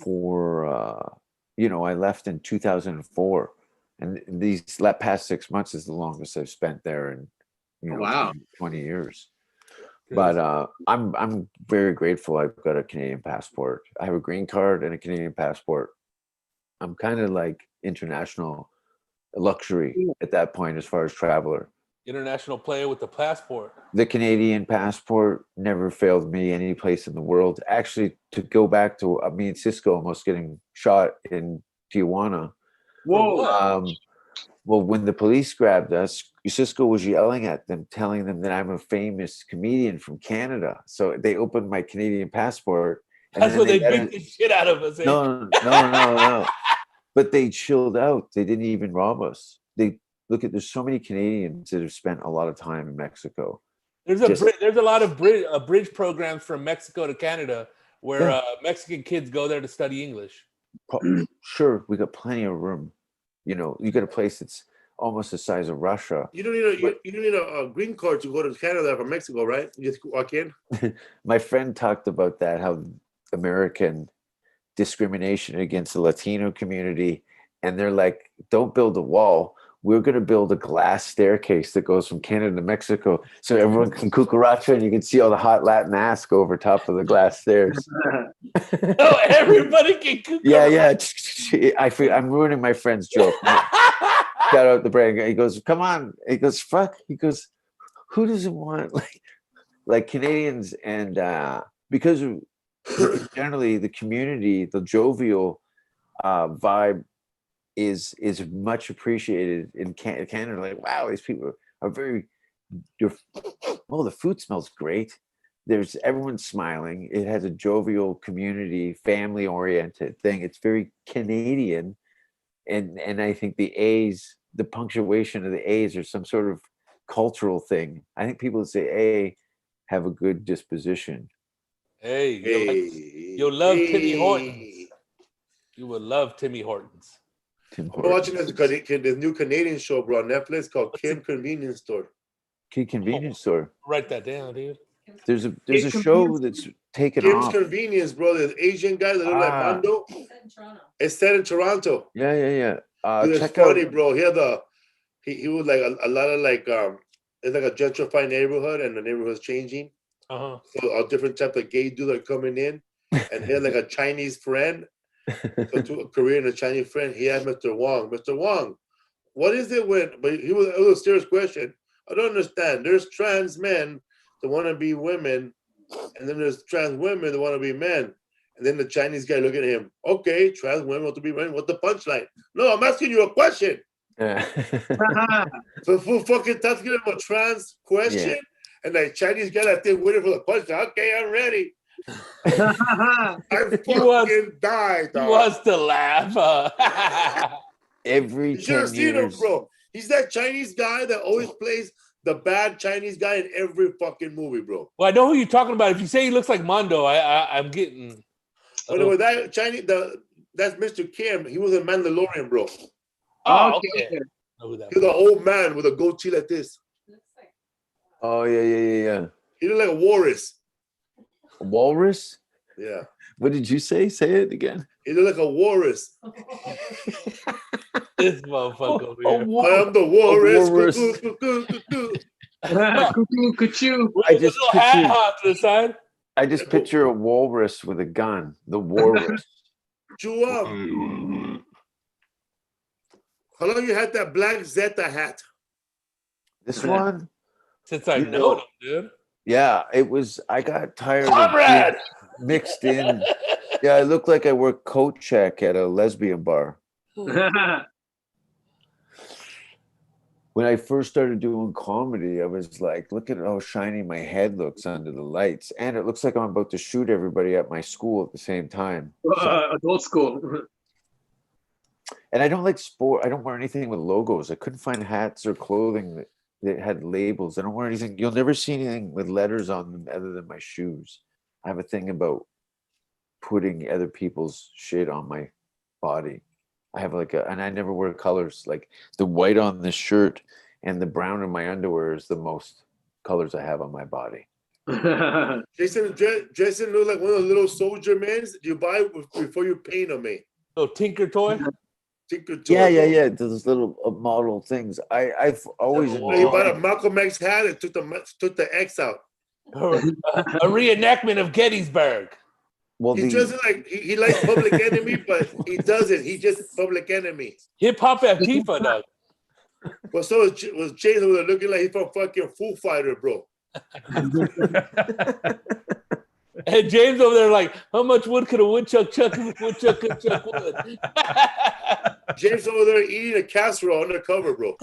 for I left in 2004, and these past 6 months is the longest I've spent there in Wow. 20 years. But I'm very grateful I've got a Canadian passport. I have a green card and a Canadian passport. I'm kind of like international luxury at that point as far as traveler. International player with the passport. The Canadian passport never failed me any place in the world. Actually, to go back to me and Cisco almost getting shot in Tijuana. Whoa. Well, when the police grabbed us, Cisco was yelling at them, telling them that I'm a famous comedian from Canada. So they opened my Canadian passport. And That's then when they let beat the shit out of us. Eh? No. But they chilled out. They didn't even rob us. There's so many Canadians that have spent a lot of time in Mexico. There's a lot of bridge programs from Mexico to Canada where Mexican kids go there to study English. Sure, we got plenty of room. You got a place that's almost the size of Russia. You don't need a green card to go to Canada from Mexico, right? You just walk in. My friend talked about that, how American discrimination against the Latino community, and they're like, don't build a wall. We're going to build a glass staircase that goes from Canada to Mexico so everyone can cucaracha and you can see all the hot Latin ass go over top of the glass stairs. Oh, everybody can cucaracha. Yeah. I'm ruining my friend's joke. Shout out the brain. He goes, come on. He goes, fuck. He goes, who doesn't want like Canadians? And because generally the community, the jovial vibe is much appreciated in Canada. Like, wow, these people are the food smells great. Everyone's smiling. It has a jovial community, family oriented thing. It's very Canadian. And I think the punctuation of the A's are some sort of cultural thing. I think people that say A have a good disposition. Hey, you'll love Timmy Hortons. You will love Timmy Hortons. I'm watching this new Canadian show, bro, on Netflix called Kim Convenience Store. Convenience store. Write that down, dude. There's a show that's taken Kim's off. Convenience, bro. The Asian guy that look like Mando. It's set in Toronto. Yeah. It's funny, bro. He was like a lot of like it's like a gentrified neighborhood, and the neighborhood's changing. So a different type of gay dude are coming in, and he had like a Chinese friend. So to a Korean and a Chinese friend, he had Mr. Wong. Mr. Wong, what is it when? But it was a serious question. I don't understand. There's trans men that want to be women, and then there's trans women that want to be men. And then the Chinese guy looking at him. Okay, trans women want to be men. What's the punchline? No, I'm asking you a question. So full fucking asking him a trans question, and the Chinese guy that thing waiting for the punchline. Okay, I'm ready. I fucking died, dog. He wants to laugh. Every you should have 10 seen him, years. bro. He's that Chinese guy that always plays the bad Chinese guy in every fucking movie, bro. Well, I know who you're talking about. If you say he looks like Mondo, I'm getting. Anyway, that Chinese, that's Mr. Kim. He was a Mandalorian, bro. Oh, okay. He's an old man with a goatee like this. Oh yeah. He looked like a walrus. A walrus? Yeah. What did you say? Say it again. He looked like a walrus. This motherfucker over here. I am the walrus. I just picture a walrus with a gun. The walrus. Chew up. How long you had that black Zeta hat? This one? Since I know him, dude. Yeah, it was. I got tired of being mixed in. Yeah, I look like I work coat check at a lesbian bar. What when I first started doing comedy, I was like, look at how shiny my head looks under the lights. And it looks like I'm about to shoot everybody at my school at the same time. Adult school. And I don't like sport. I don't wear anything with logos. I couldn't find hats or clothing that had labels. I don't wear anything. You'll never see anything with letters on them other than my shoes. I have a thing about putting other people's shit on my body. I have and I never wear colors. Like the white on the shirt and the brown in my underwear is the most colors I have on my body. Jason looks like one of those little soldier mans you buy before you paint them, man. Oh, Tinker Toy. Tinker Toy. Yeah. Those little model things. I've always He enjoyed. bought a Malcolm X hat and took the X out. A reenactment of Gettysburg. Well, He doesn't like he likes Public Enemy, but he doesn't. He just Public Enemy. Hip Hop Antifa, dog. Well, so was James over there looking like he's from fucking Foo Fighter, bro. And James over there like, how much wood could a woodchuck chuck if a woodchuck could chuck wood? James over there eating a casserole undercover, bro.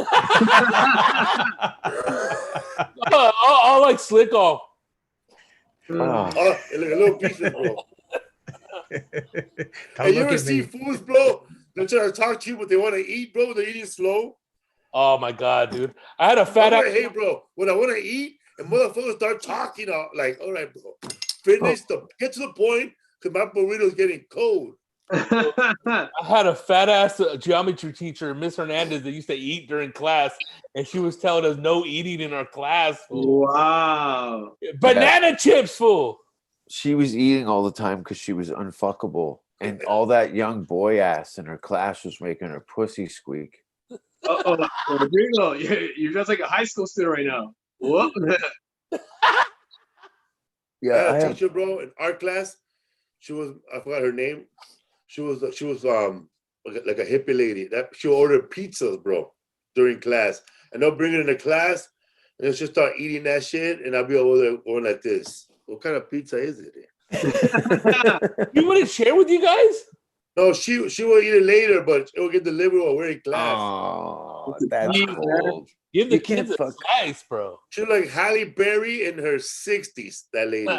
All like slick off. Oh, a little pieces, bro. Come And you look ever at see me. fools, bro? They're trying to talk to you, but they want to eat, bro. They're eating slow. Oh my god, dude! I had a fat I'm ass. like, hey, bro, when I want to eat, and motherfuckers start talking, I'm like, all right, bro, get to the point, because my burrito's getting cold. I had a fat ass geometry teacher, Miss Hernandez, that used to eat during class, and she was telling us no eating in our class. Fool. Wow. Banana chips, fool. She was eating all the time because she was unfuckable, and all that young boy ass in her class was making her pussy squeak. Rodrigo, you're just like a high school student right now. What? I had a teacher, bro, in art class. She was, I forgot her name. She was like a hippie lady. That she ordered pizzas, bro, during class, and they'll bring it into class, and she'll start eating that shit, and I'll be over there going like this. What kind of pizza is it? You wouldn't share with you guys? No, she will eat it later, but it will get delivered while we're in class. Oh, that's cold. Give the You can't kids a fuck- slice, bro. She's like Halle Berry in her 60s, that lady.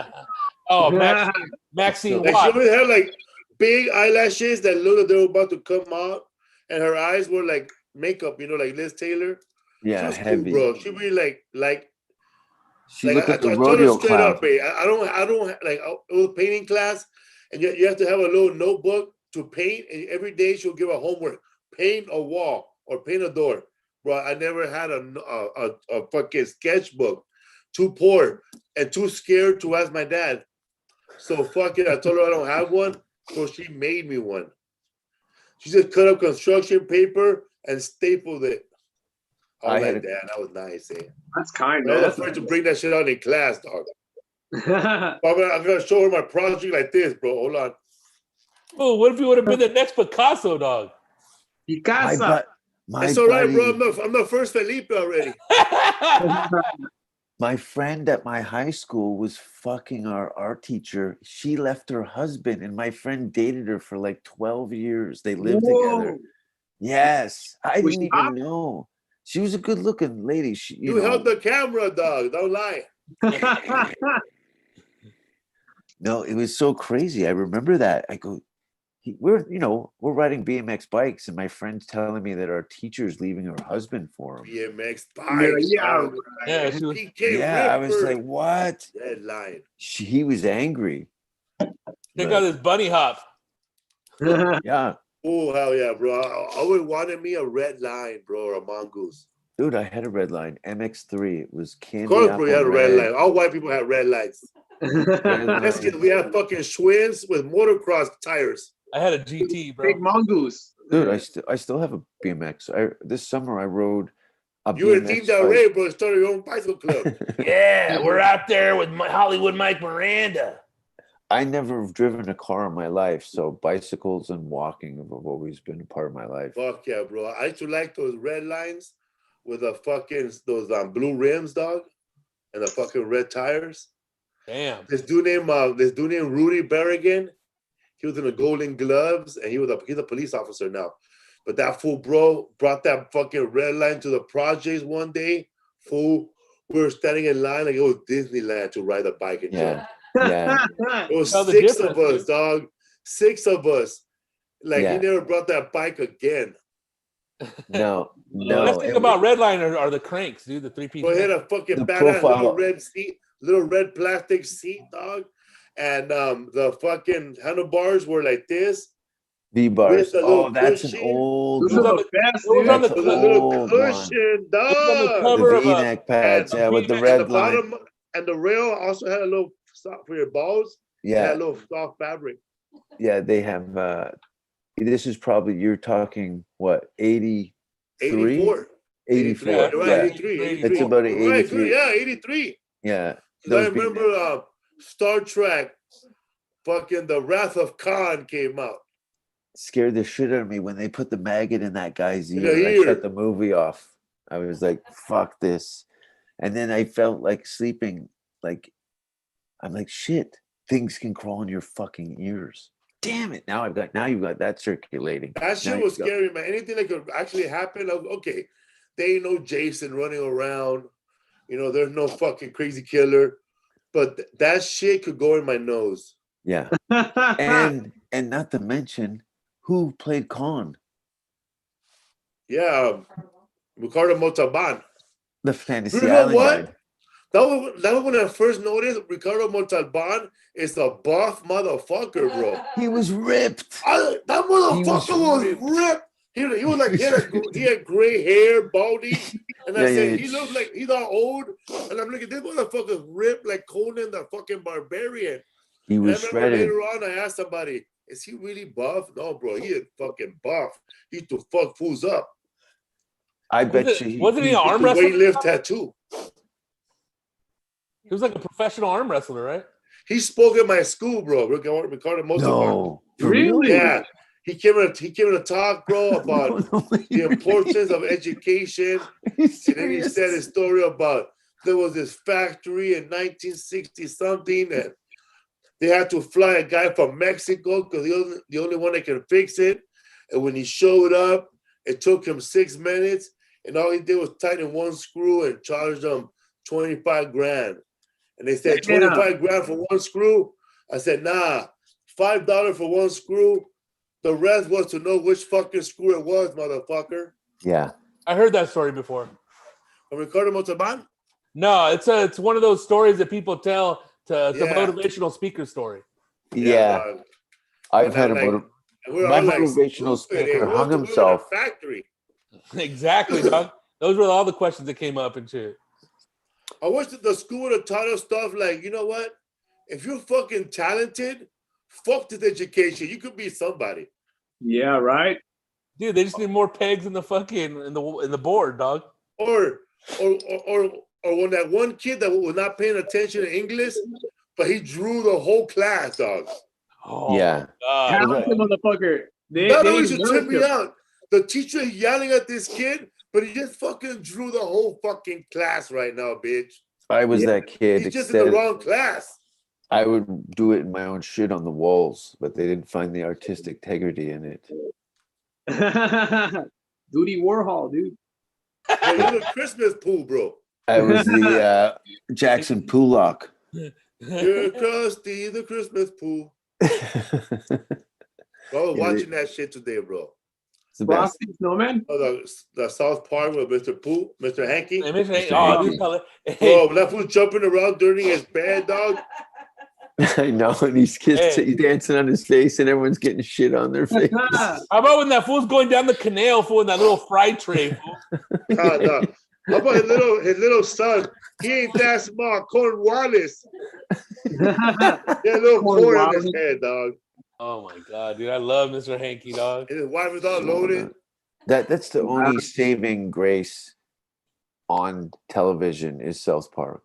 Oh, Maxine Like she Watts. always had like big eyelashes that looked like they were about to come out, and her eyes were like makeup, like Liz Taylor. Yeah, she was heavy. cool, bro. She really like She looked like I a told her rodeo straight clown. up, babe. I don't like it was painting class, and you have to have a little notebook to paint, and every day she'll give a homework: paint a wall or paint a door. Bro, I never had a fucking sketchbook. Too poor and too scared to ask my dad. So fucking, I told her I don't have one, so she made me one. She just cut up construction paper and stapled it. I was like, Dad, that was nice, eh? That's kind, I man. was afraid to bring that shit out in class, dog. I'm gonna show her my project like this, bro. Hold on. Oh, what if you would have been the next Picasso, dog? Picasa. It's all right, bro. I'm the first Felipe already. My friend at my high school was fucking our art teacher. She left her husband, and my friend dated her for like 12 years. They lived together. Yes, I Was didn't she even know. She was a good-looking lady. You held the camera, dog. Don't lie. No, it was so crazy. I remember that. I go, we're riding BMX bikes, and my friend's telling me that our teacher's leaving her husband for him. BMX bikes. Yeah, she was, Yeah, I was like, what? That line. He was angry. check out this bunny hop. Yeah. Oh, hell yeah, bro. I always wanted me a red line, bro, or a mongoose. Dude, I had a red line. MX3. It was candy. Of course, bro, you apple had a red line. All white people had red lights. red That's line. because we had fucking Schwinn's with motocross tires. I had a GT, bro. Big mongoose. Dude, I still have a BMX. This summer I rode a You were BMX Team Del bike. Rey, bro. Started your own bicycle club. Yeah, we're out there with Hollywood Mike Miranda. I never have driven a car in my life, so bicycles and walking have always been a part of my life. Fuck yeah, bro. I used to like those red lines with the fucking those blue rims, dog, and the fucking red tires. Damn. This dude named Rudy Berrigan. He was in the Golden Gloves, and he's a police officer now. But that fool, bro, brought that fucking red line to the projects one day. Fool, we were standing in line like it was Disneyland to ride a bike and jump. Yeah. It was Tell the 6 of difference, us, dog. 6 of us. Like he Yeah. never brought that bike again. No. The best thing about Redline are the cranks, dude. The 3-piece. But he had crank. a fucking The badass profile. little red seat, little red plastic seat, dog. And the fucking handlebars were like this. V-bars. With a little Oh, that's an cushion. old Those are one. the best, It was on dude. the With a That's little old cushion, It was on the dog. cover The of a V-neck pads, And yeah, with the V-neck red And the line. bottom and the rail also had a little soft for your balls. It Yeah, had a little soft fabric. yeah, they have. This is probably you're talking what 83, 84. 84. Yeah, You're right, Yeah, 83. 83. it's about You're right, 83. good. Yeah, 83. Yeah, Because I those remember V-necks. Star Trek, fucking The Wrath of Khan came out. Scared the shit out of me when they put the maggot in that guy's In ear. the I ear. shut the movie off. I was like, "Fuck this," and then I felt like sleeping. Like I'm like, "Shit, things can crawl in your fucking ears." Damn it! Now you've got that circulating. That Now shit was you've got- scary, man. Anything that could actually happen, okay, they ain't no Jason running around. You know, there's no fucking crazy killer. But that shit could go in my nose. Yeah, and not to mention who played Khan, Yeah, Ricardo Montalban. the Fantasy You know Island what? guy. That was when I first noticed Ricardo Montalban is a buff motherfucker, bro. He was ripped. That motherfucker was ripped. He was like he had gray hair, baldy, and I said he looks like he's all old. And I'm looking, this motherfucker's ripped like Conan the fucking Barbarian. He And I was remember shredded. later on, I asked somebody, "Is he really buff?" No, bro, he is fucking buff. He used to fuck fools up. I bet you. Wasn't he an arm The wrestler? weight lift tattoo. He was like a professional arm wrestler, right? He spoke at my school, bro. Ricardo Montalban. No, for Really? real? Yeah, he came to talk, bro, about the importance of education. And then he said a story about there was this factory in 1960 something, and they had to fly a guy from Mexico because he was the only one that can fix it. And when he showed up, it took him 6 minutes, and all he did was tighten one screw and charged them 25 grand. And they said 25 grand for one screw. I said, nah, $5 for one screw. The rest was to know which fucking screw it was, motherfucker. Yeah. I heard that story before. From Ricardo Montalban? No, it's one of those stories that people tell to Yeah. motivational speaker story. Yeah. dog. I've had And a like- motiv- and we're my all like, motivational stupid, speaker who hung wants to live in a himself. Factory. Exactly, dog. Those were all the questions that came up and shit. I wish that the school would have taught us stuff like, you know what? If you're fucking talented, fuck this education. You could be somebody. Yeah, right. Dude, they just need more pegs in the fucking in the board, dog. Or when that one kid that was not paying attention to English, but he drew the whole class, dog. Oh, Yeah. God. Talented motherfucker. They That need always should trip me leadership. out. The teacher yelling at this kid, but he just fucking drew the whole fucking class right now, bitch. I was Yeah. that kid. He's just in the Except wrong class. I would do it in my own shit on the walls, but they didn't find the artistic integrity in it. Duty Warhol, dude. But you're the Christmas pool, bro. I was the Jackson Pullock. You're Krusty the Christmas pool. Bro, watching that shit today, bro. It's the best. Frosty Snowman. Oh, the South Park with Mr. Pooh, Mr. Hanky. Hey, Mr. Hanky. Mr. Oh, Hanky. dude, tell it. Hey, Bro, that fool jumping around during his bed, dog. I know, and he's Hey. he's dancing on his face, and everyone's getting shit on their face. how about when that fool's going down the canal, fool, in that little fry tray, fool? No. How about his little son? He ain't that small. Cornwallis. Yeah, little corn on his head, dog. Oh my God, dude, I love Mr. Hanky, dog. And his wife is all loaded. That's the only saving grace on television is South Park.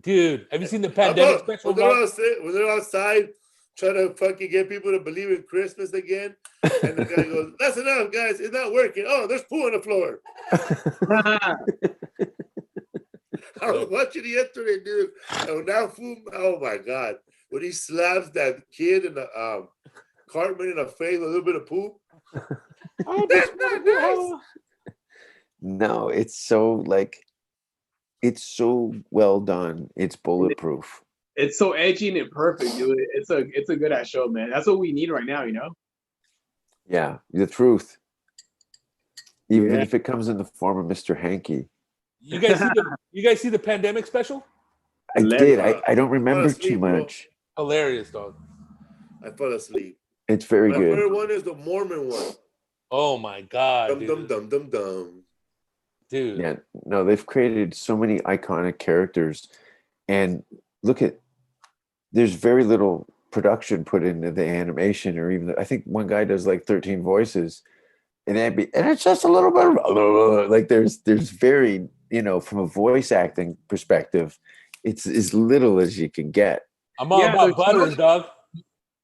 Dude, have you seen the How pandemic about special, when dog? they're outside trying to fucking get people to believe in Christmas again, and the guy goes, "That's enough, guys. It's not working. Oh, there's poo on the floor." I was watching it yesterday, dude. And that fool, oh my God. When he slaps that kid in the Cartman in the face with a little bit of poo. I just wanna get home. No, it's so like it's so well done. It's bulletproof. It's so edgy and perfect, dude. It's a good ass show, man. That's what we need right now, you know. Yeah, the truth. Even Yeah. if it comes in the form of Mr. Hanky. You guys see the pandemic special? I did. I don't remember asleep, too bro. much. Hilarious, dog. I fell asleep. It's very My good. favorite one is the Mormon one. Oh my god, Dum dude. dum dum dum dum. Dude. Yeah, no, they've created so many iconic characters, and look at there's very little production put into the animation, or even I think one guy does like 13 voices, and it's just a little bit of, like there's very from a voice acting perspective, it's as little as you can get. I'm all about butters, dog.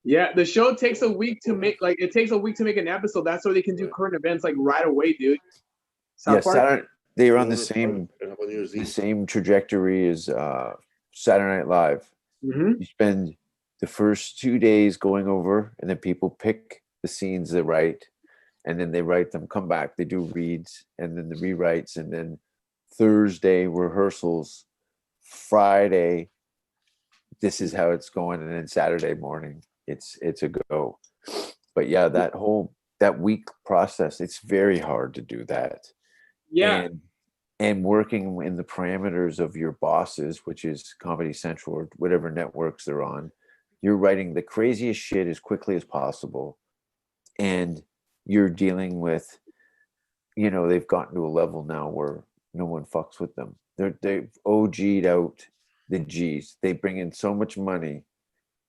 Yeah, the show takes a week to make an episode. That's why they can do current events like right away, dude. Yeah, South Park? Saturday they are on the New same trajectory as Saturday Night Live. Mm-hmm. You spend the first 2 days going over, and then people pick the scenes they write, and then they write them, come back, they do reads, and then the rewrites, and then Thursday rehearsals, Friday this is how it's going, and then Saturday morning it's a go. But yeah, that week process, it's very hard to do that. Yeah. And working in the parameters of your bosses, which is Comedy Central or whatever networks they're on, you're writing the craziest shit as quickly as possible, and you're dealing with, they've gotten to a level now where no one fucks with them. They've OG'd out the G's. They bring in so much money,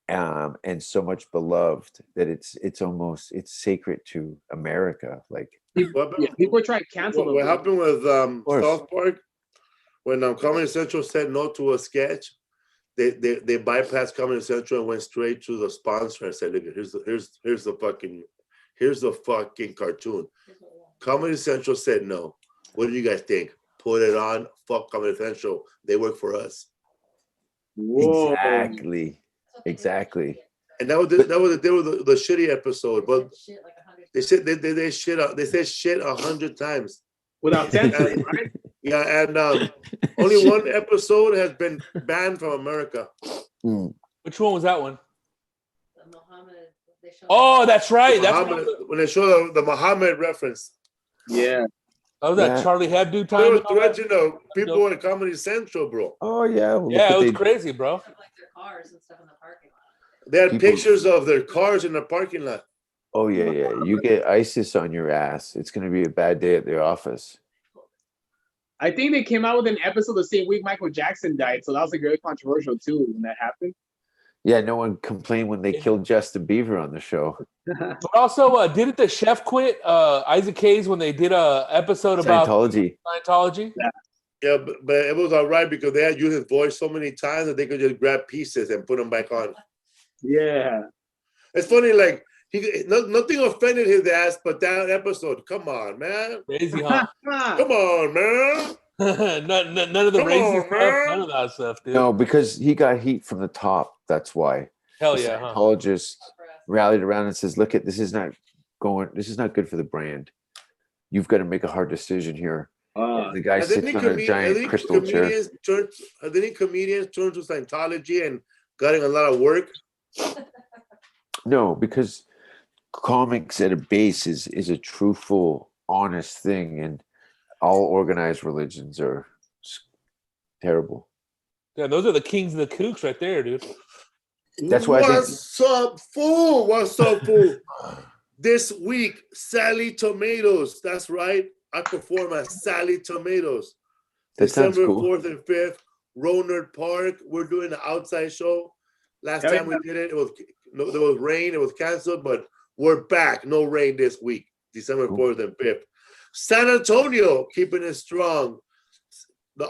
and so much beloved that it's sacred to America. Like People are trying to cancel them. What happened with South Park when Comedy Central said no to a sketch? They bypassed Comedy Central and went straight to the sponsor and said, "Look, here's the fucking cartoon." Comedy Central said no. What do you guys think? Put it on. Fuck Comedy Central. They work for us. Whoa. Exactly. And that was the shitty episode, but they said they said shit 100 times Without censoring, right? Yeah, and only one episode has been banned from America. Which one was that one? Oh, that's right. When they show the Muhammad reference. Yeah. Oh, that Charlie Hebdo time. They were threatening people at Comedy Central, bro. Oh yeah, well, yeah, it was crazy, bro. Like their cars and stuff in the parking lot. They had pictures of their cars in the parking lot. Oh yeah. You get ISIS on your ass, it's going to be a bad day at the office. I think they came out with an episode the same week Michael Jackson died, so that was very controversial too when that happened. Yeah, no one complained when they killed Justin Bieber on the show. But also, didn't the chef quit? Isaac Hayes, when they did a episode about Scientology. Yeah, but it was all right because they had used his voice so many times that they could just grab pieces and put them back on. Yeah, it's funny. Like nothing offended his ass, but that episode. Come on, man. Crazy, huh? Come on, man. none of the racist stuff. None of that stuff, dude. No, because he got heat from the top. That's why. Hell the yeah, Scientologist rallied around and says, "Look, this is not good for the brand. You've got to make a hard decision here." The guy sits on a giant crystal chair. Have any comedians turned to Scientology and gotten a lot of work? No, because comics at a base is a truthful, honest thing, and all organized religions are terrible. Yeah, those are the kings of the kooks right there, dude. That's why. What's up, fool? What's up, fool? This week, Sally Tomatoes. That's right. I perform at Sally Tomatoes. That December cool. 4th and 5th, Rohnert Park. We're doing an outside show. Last time we did it, there was rain. It was canceled, but we're back. No rain this week. December 4th and 5th. San Antonio, keeping it strong.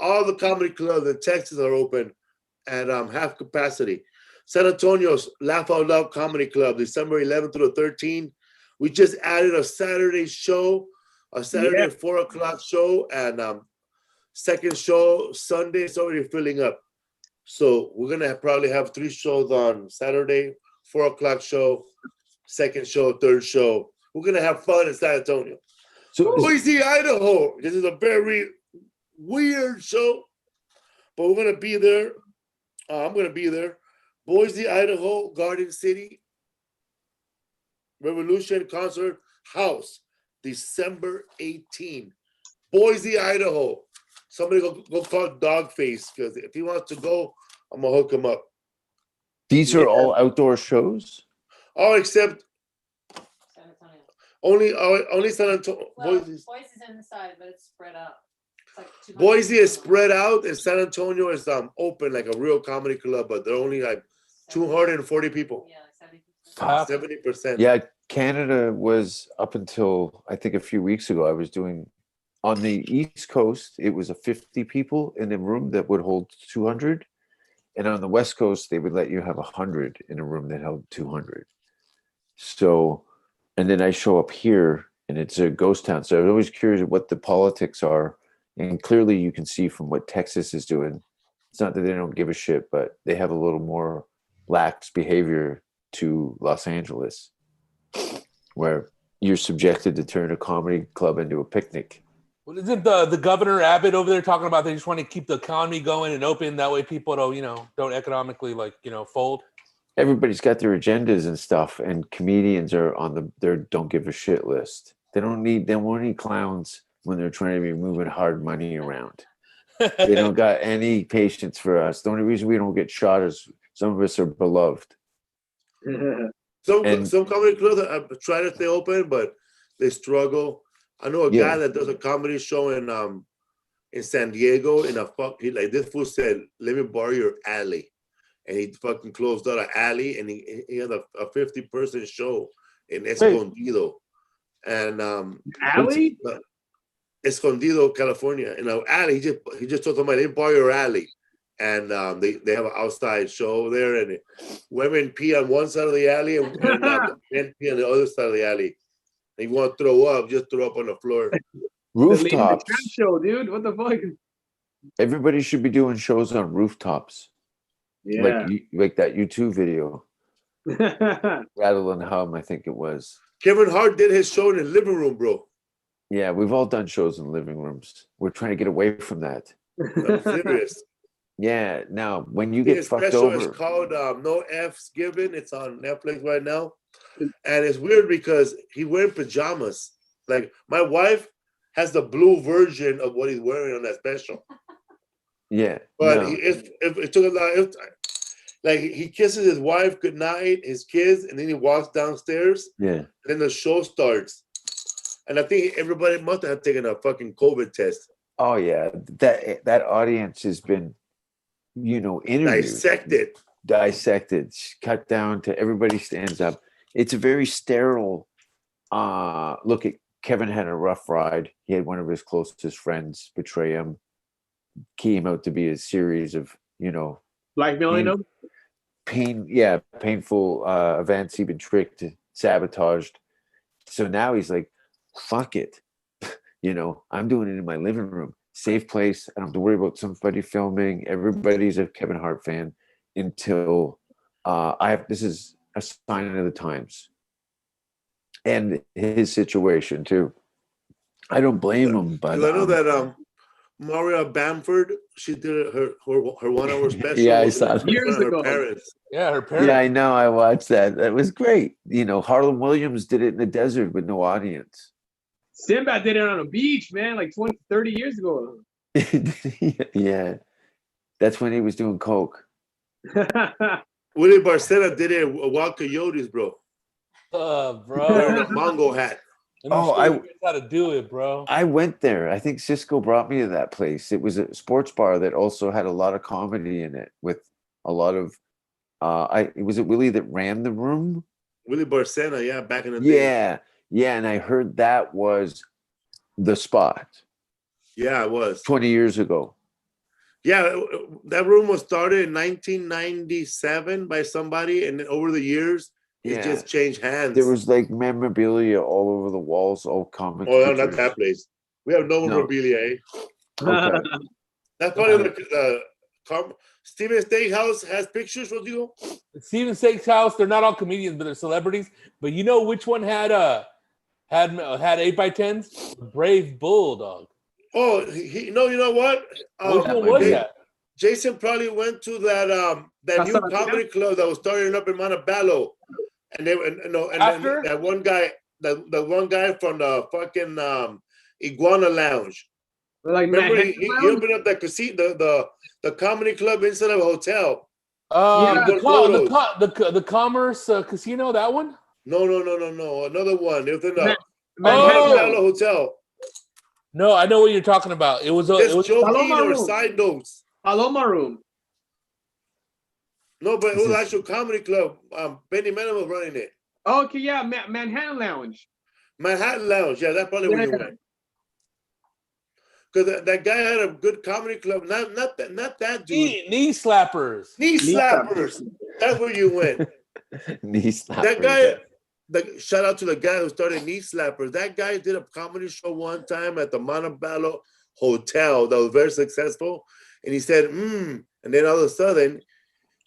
All the comedy clubs in Texas are open at half capacity. San Antonio's Laugh Out Loud Comedy Club, December 11th through the 13th. We just added a Saturday show, a Saturday 4 o'clock show, and second show Sunday. It's already filling up. So we're going to probably have 3 shows on Saturday, 4 o'clock show, second show, third show. We're gonna have fun in San Antonio. So Boise, Idaho. This is a very weird show, but we're gonna be there. I'm gonna be there. Boise, Idaho, Garden City, Revolution Concert House, December 18. Boise, Idaho. Somebody go call Dogface because if he wants to go, I'm gonna hook him up. these are all outdoor shows? Oh, except San Antonio. only San Antonio. Well, Boise's Boise's inside, but it's spread out. It's like 200 Boise is people. spread out, and San Antonio is open like a real comedy club, but they're only like 240 people. Yeah, like 70%. Half. 70%. Yeah, Canada was up until I think a few weeks ago. I was doing on the East Coast, it was a 50 people in a room that would hold 200. And on the West Coast, they would let you have 100 in a room that held 200. So, and then I show up here and it's a ghost town. So I was always curious what the politics are. And clearly you can see from what Texas is doing. It's not that they don't give a shit, but they have a little more lax behavior to Los Angeles, where you're subjected to turn a comedy club into a picnic. Well, isn't the governor Abbott over there talking about they just want to keep the economy going and open? That way people don't economically fold. Everybody's got their agendas and stuff, and comedians are on their don't give a shit list. They won't need clowns when they're trying to be moving hard money around. They don't got any patience for us. The only reason we don't get shot is some of us are beloved. Some comedy clubs try to stay open, but they struggle. I know a guy that does a comedy show in San Diego. This fool said, "Let me borrow your alley," and he fucking closed out an alley, and he had a 50-person show in Escondido, and Alley? Escondido, California. In an alley, he just told somebody, "Let me borrow your alley," and they have an outside show there, and women pee on one side of the alley and men pee on the other side of the alley. If you want to throw up, just throw up on the floor. Rooftops. The trap show, dude. What the fuck? Everybody should be doing shows on rooftops. Yeah. Like that U2 video. Rattle and Hum, I think it was. Kevin Hart did his show in the living room, bro. Yeah, we've all done shows in living rooms. We're trying to get away from that. I'm serious. Yeah, now when you get His fucked special over, is called No F's Given. It's on Netflix right now. And it's weird because he wearing pajamas. Like my wife has the blue version of what he's wearing on that special. yeah, But no. it took a lot of time. Like he kisses his wife goodnight, his kids, and then he walks downstairs. Yeah. And then the show starts. And I think everybody must have taken a fucking COVID test. Oh yeah, that audience has been, interviewed, dissected, cut down to everybody stands up. It's a very sterile look. At Kevin had a rough ride. He had one of his closest friends betray him. Came out to be a series of blackmailing him. Painful events. He'd been tricked, sabotaged. So now he's like, fuck it. I'm doing it in my living room. Safe place. I don't have to worry about somebody filming. Everybody's a Kevin Hart fan until this is a sign of the times. And his situation too. I don't blame him, but I know that Maria Bamford, she did her 1 hour special. Yeah, I saw that. Years ago. Her parents. Yeah, her parents. Yeah, I know. I watched that. That was great. Harlan Williams did it in the desert with no audience. Sinbad did it on a beach, man, like 20, 30 years ago. Yeah. That's when he was doing coke. Willie Barcena did it at Wild Coyotes, bro. Bro. Wearing a Mongo hat. I how to do it, bro. I went there. I think Cisco brought me to that place. It was a sports bar that also had a lot of comedy in it with a lot of was it Willie that ran the room? Willie Barcena, yeah, back in the day. Yeah, and I heard that was the spot. Yeah, it was 20 years ago. Yeah, that room was started in 1997 by somebody, and then over the years, it just changed hands. There was like memorabilia all over the walls, all comics. Oh, no, not that place. We have no memorabilia, eh? Okay. That's probably Steven Steakhouse has pictures, Rodrigo? Steven Steakhouse, they're not all comedians, but they're celebrities. But you know which one had had 8x10s. Brave Bulldog. Oh, you know what? Which one was that? Jason probably went to that Casa new Latina? comedy club that was starting up in Montebello, and After? that one guy, the one guy from the fucking Iguana Lounge. Like Remember, Manhattan he Lounge? opened up that casino, the comedy club inside of a hotel. The Commerce Casino, that one? No, another one. It was in the Manhattan Montebello Lounge. Hotel. No, I know what you're talking about. It was Just joking Paloma or Room. side notes. Paloma Room. No, but it was an actual comedy club. Benny Menon was running it. Okay, yeah, Manhattan Lounge. Manhattan Lounge. Yeah, that's probably where you went. Because that guy had a good comedy club. Not that dude. knee slappers. Knee slappers. That's where you went. Knee slappers. That guy, shout out to the guy who started Knee Slappers. That guy did a comedy show one time at the Montebello Hotel that was very successful. And he said, and then all of a sudden,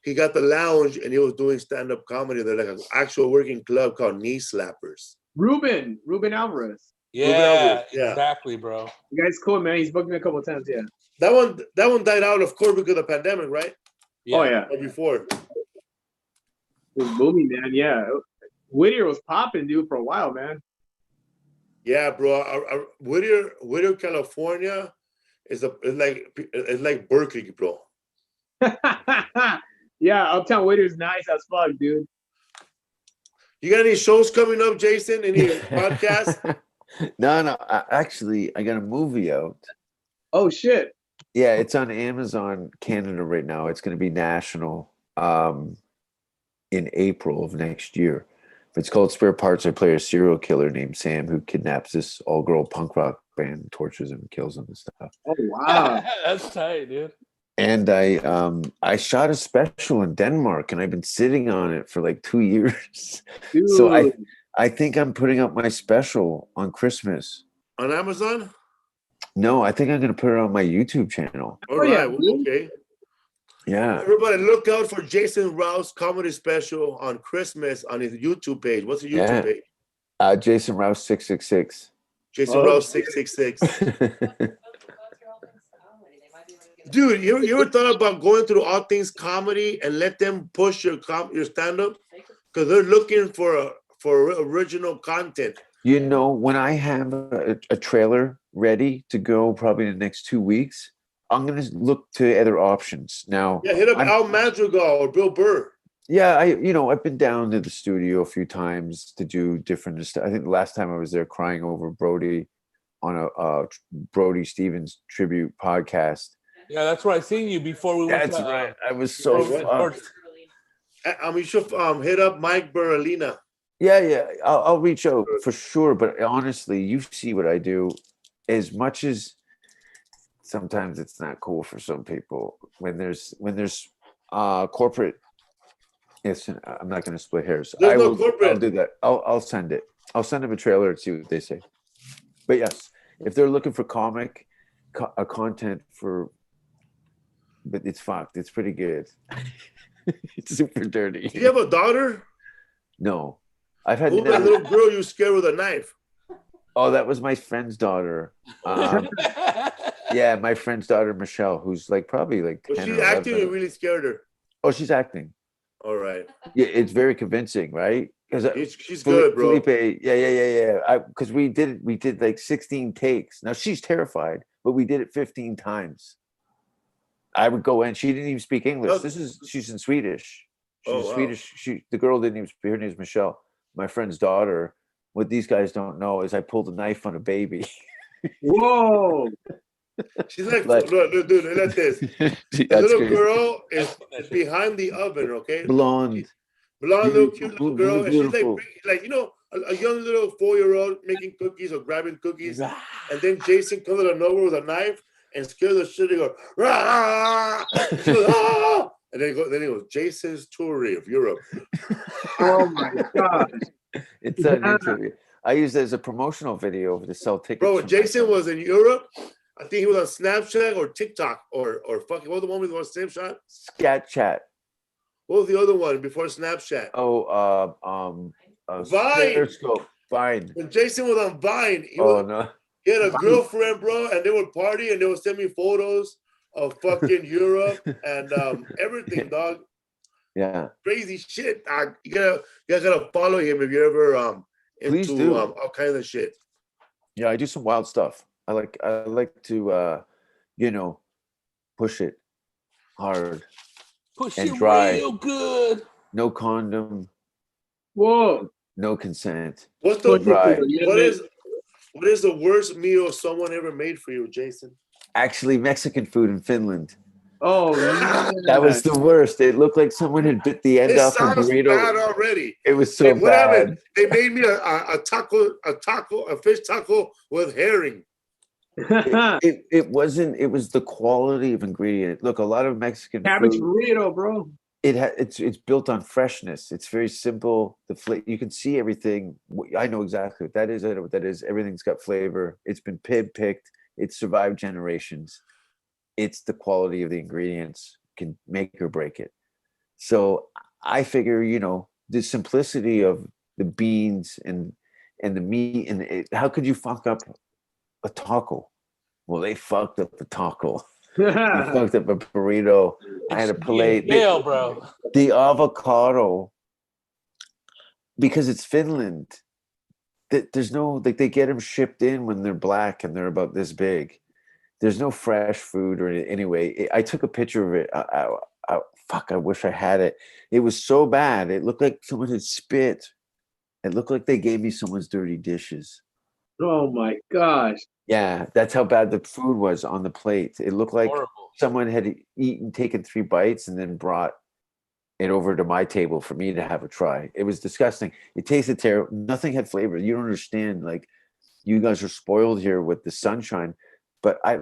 he got the lounge and he was doing stand-up comedy. They're like an actual working club called Knee Slappers. Ruben Alvarez. Yeah, Yeah. exactly, bro. The guy's cool, man. He's booked me a couple of times, yeah. That one died out, of course, because of the pandemic, right? Yeah. Oh, yeah. Or before. It was booming, man, yeah. Whittier was popping, dude, for a while, man. Yeah, bro. Whittier, California is like Berkeley, bro. Yeah, Uptown Whittier's nice as fuck, dude. You got any shows coming up, Jason? Any podcasts? No. I got a movie out. Oh, shit. Yeah, it's on Amazon Canada right now. It's going to be national in April of next year. It's called Spare Parts. I play a serial killer named Sam who kidnaps this all-girl punk rock band, tortures them, kills them and stuff. Oh, wow. That's tight, dude. And I shot a special in Denmark, and I've been sitting on it for like 2 years. Dude. So I think I'm putting up my special on Christmas. On Amazon? No, I think I'm going to put it on my YouTube channel. All right, okay. Yeah. Everybody look out for Jason Rouse comedy special on Christmas on his YouTube page. What's the YouTube page? Jason Rouse 666. Jason Rouse 666. Dude, you ever thought about going through all things comedy and let them push your stand-up? Because they're looking for original content. You know, when I have a trailer ready to go probably in the next 2 weeks, I'm going to look to other options. Now, yeah, hit up Al Madrigal or Bill Burr. Yeah, I've been down to the studio a few times to do different stuff. I think the last time I was there crying over Brody on a Brody Stevens tribute podcast. Yeah, that's where I seen you before we went. That's right. I was so fucked. You should hit up Mike Berlina. Yeah. I'll reach out for sure. But honestly, you see what I do. As much as sometimes it's not cool for some people when there's corporate. Yes, I'm not going to split hairs. No corporate. I'll do that. I'll send it. I'll send them a trailer and see what they say. But yes, if they're looking for comic content but it's fucked. It's pretty good. It's super dirty. Do you have a daughter? No, I've had that little girl you scared with a knife. Oh, that was my friend's daughter. Yeah, my friend's daughter Michelle, who's probably 10 Was she or 11. acting or really scared her? Oh, she's acting. All right. Yeah, it's very convincing, right? Because she's good, bro. Felipe, yeah. Because we did 16 takes. Now she's terrified, but we did it 15 times. I would go in. She didn't even speak English. She's in Swedish. She's Swedish. The girl didn't even speak. Her name's Michelle. My friend's daughter. What these guys don't know is I pulled a knife on a baby. Whoa. She's dude, look at this. The little girl is behind the oven, okay? Blonde, little cute little girl. And she's beautiful. a young little 4-year-old making cookies or grabbing cookies. And then Jason comes out of nowhere with a knife and scares the shit. He goes, rah! She goes, ah! And then he goes, Jason's tour of Europe. Oh my God. It's an interview. I used it as a promotional video to sell tickets. Bro, Jason was in Europe. I think he was on Snapchat or TikTok or fucking, what was the one with the Snapchat? Scat Chat. What was the other one before Snapchat? Oh, Vine. Periscope. Fine. When Jason was on Vine, Oh no. he had a girlfriend, bro, and they would party and they would send me photos of fucking Europe and everything, dog. Yeah. Crazy shit, dog. You guys gotta follow him if you're ever Please into do. all kinds of shit. Yeah, I do some wild stuff. I like to push it hard Push and it dry. real good. No condom, Whoa. no consent. What's Push the it Dry. to the what limit. is the worst meal someone ever made for you, Jason? Actually, Mexican food in Finland. Oh man. That was the worst. It looked like someone had bit the end It off a sounds burrito. bad already. It was so What bad. happened? They made me a fish taco with herring. It wasn't. It was the quality of ingredient. Look, a lot of Mexican Cabbage food. burrito, bro. It's built on freshness. It's very simple. You can see everything. I know exactly what that is. I know what that is. Everything's got flavor. It's been picked. It's survived generations. It's the quality of the ingredients can make or break it. So I figure, the simplicity of the beans and the meat and how could you fuck up a taco? Well, they fucked up the taco. They fucked up a burrito. I had a plate. Jail, bro. The avocado, because it's Finland, there's no, like, they get them shipped in when they're black and they're about this big. There's no fresh food or anyway. I took a picture of it. I wish I had it. It was so bad. It looked like someone had spit. It looked like they gave me someone's dirty dishes. Oh my gosh. Yeah, that's how bad the food was on the plate. It looked like Horrible. someone had taken 3 bites and then brought it over to my table for me to have a try. It was disgusting. It tasted terrible. Nothing had flavor. You don't understand. Like, you guys are spoiled here with the sunshine, but I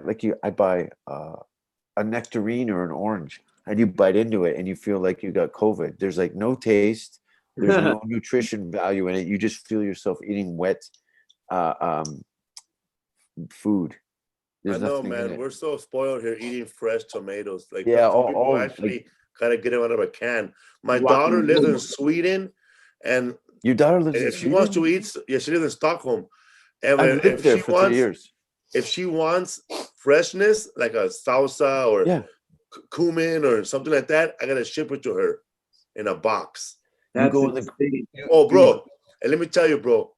buy a nectarine or an orange and you bite into it and you feel like you got COVID. There's like no taste. There's no nutrition value in it. You just feel yourself eating wet food. There's I know, nothing in man. it. We're so spoiled here eating fresh tomatoes. Like, Yeah, some people like, actually kind of get them out of a can. My Wow. daughter lives in Sweden, and your daughter lives in if she wants to Sweden? eat, yeah, she lives in Stockholm. And I've lived there for 3 years. if she wants freshness, like a salsa or Yeah, cumin or something like that, I gotta ship it to her in a box. That's go in the- insane. Oh, bro, and let me tell you, bro,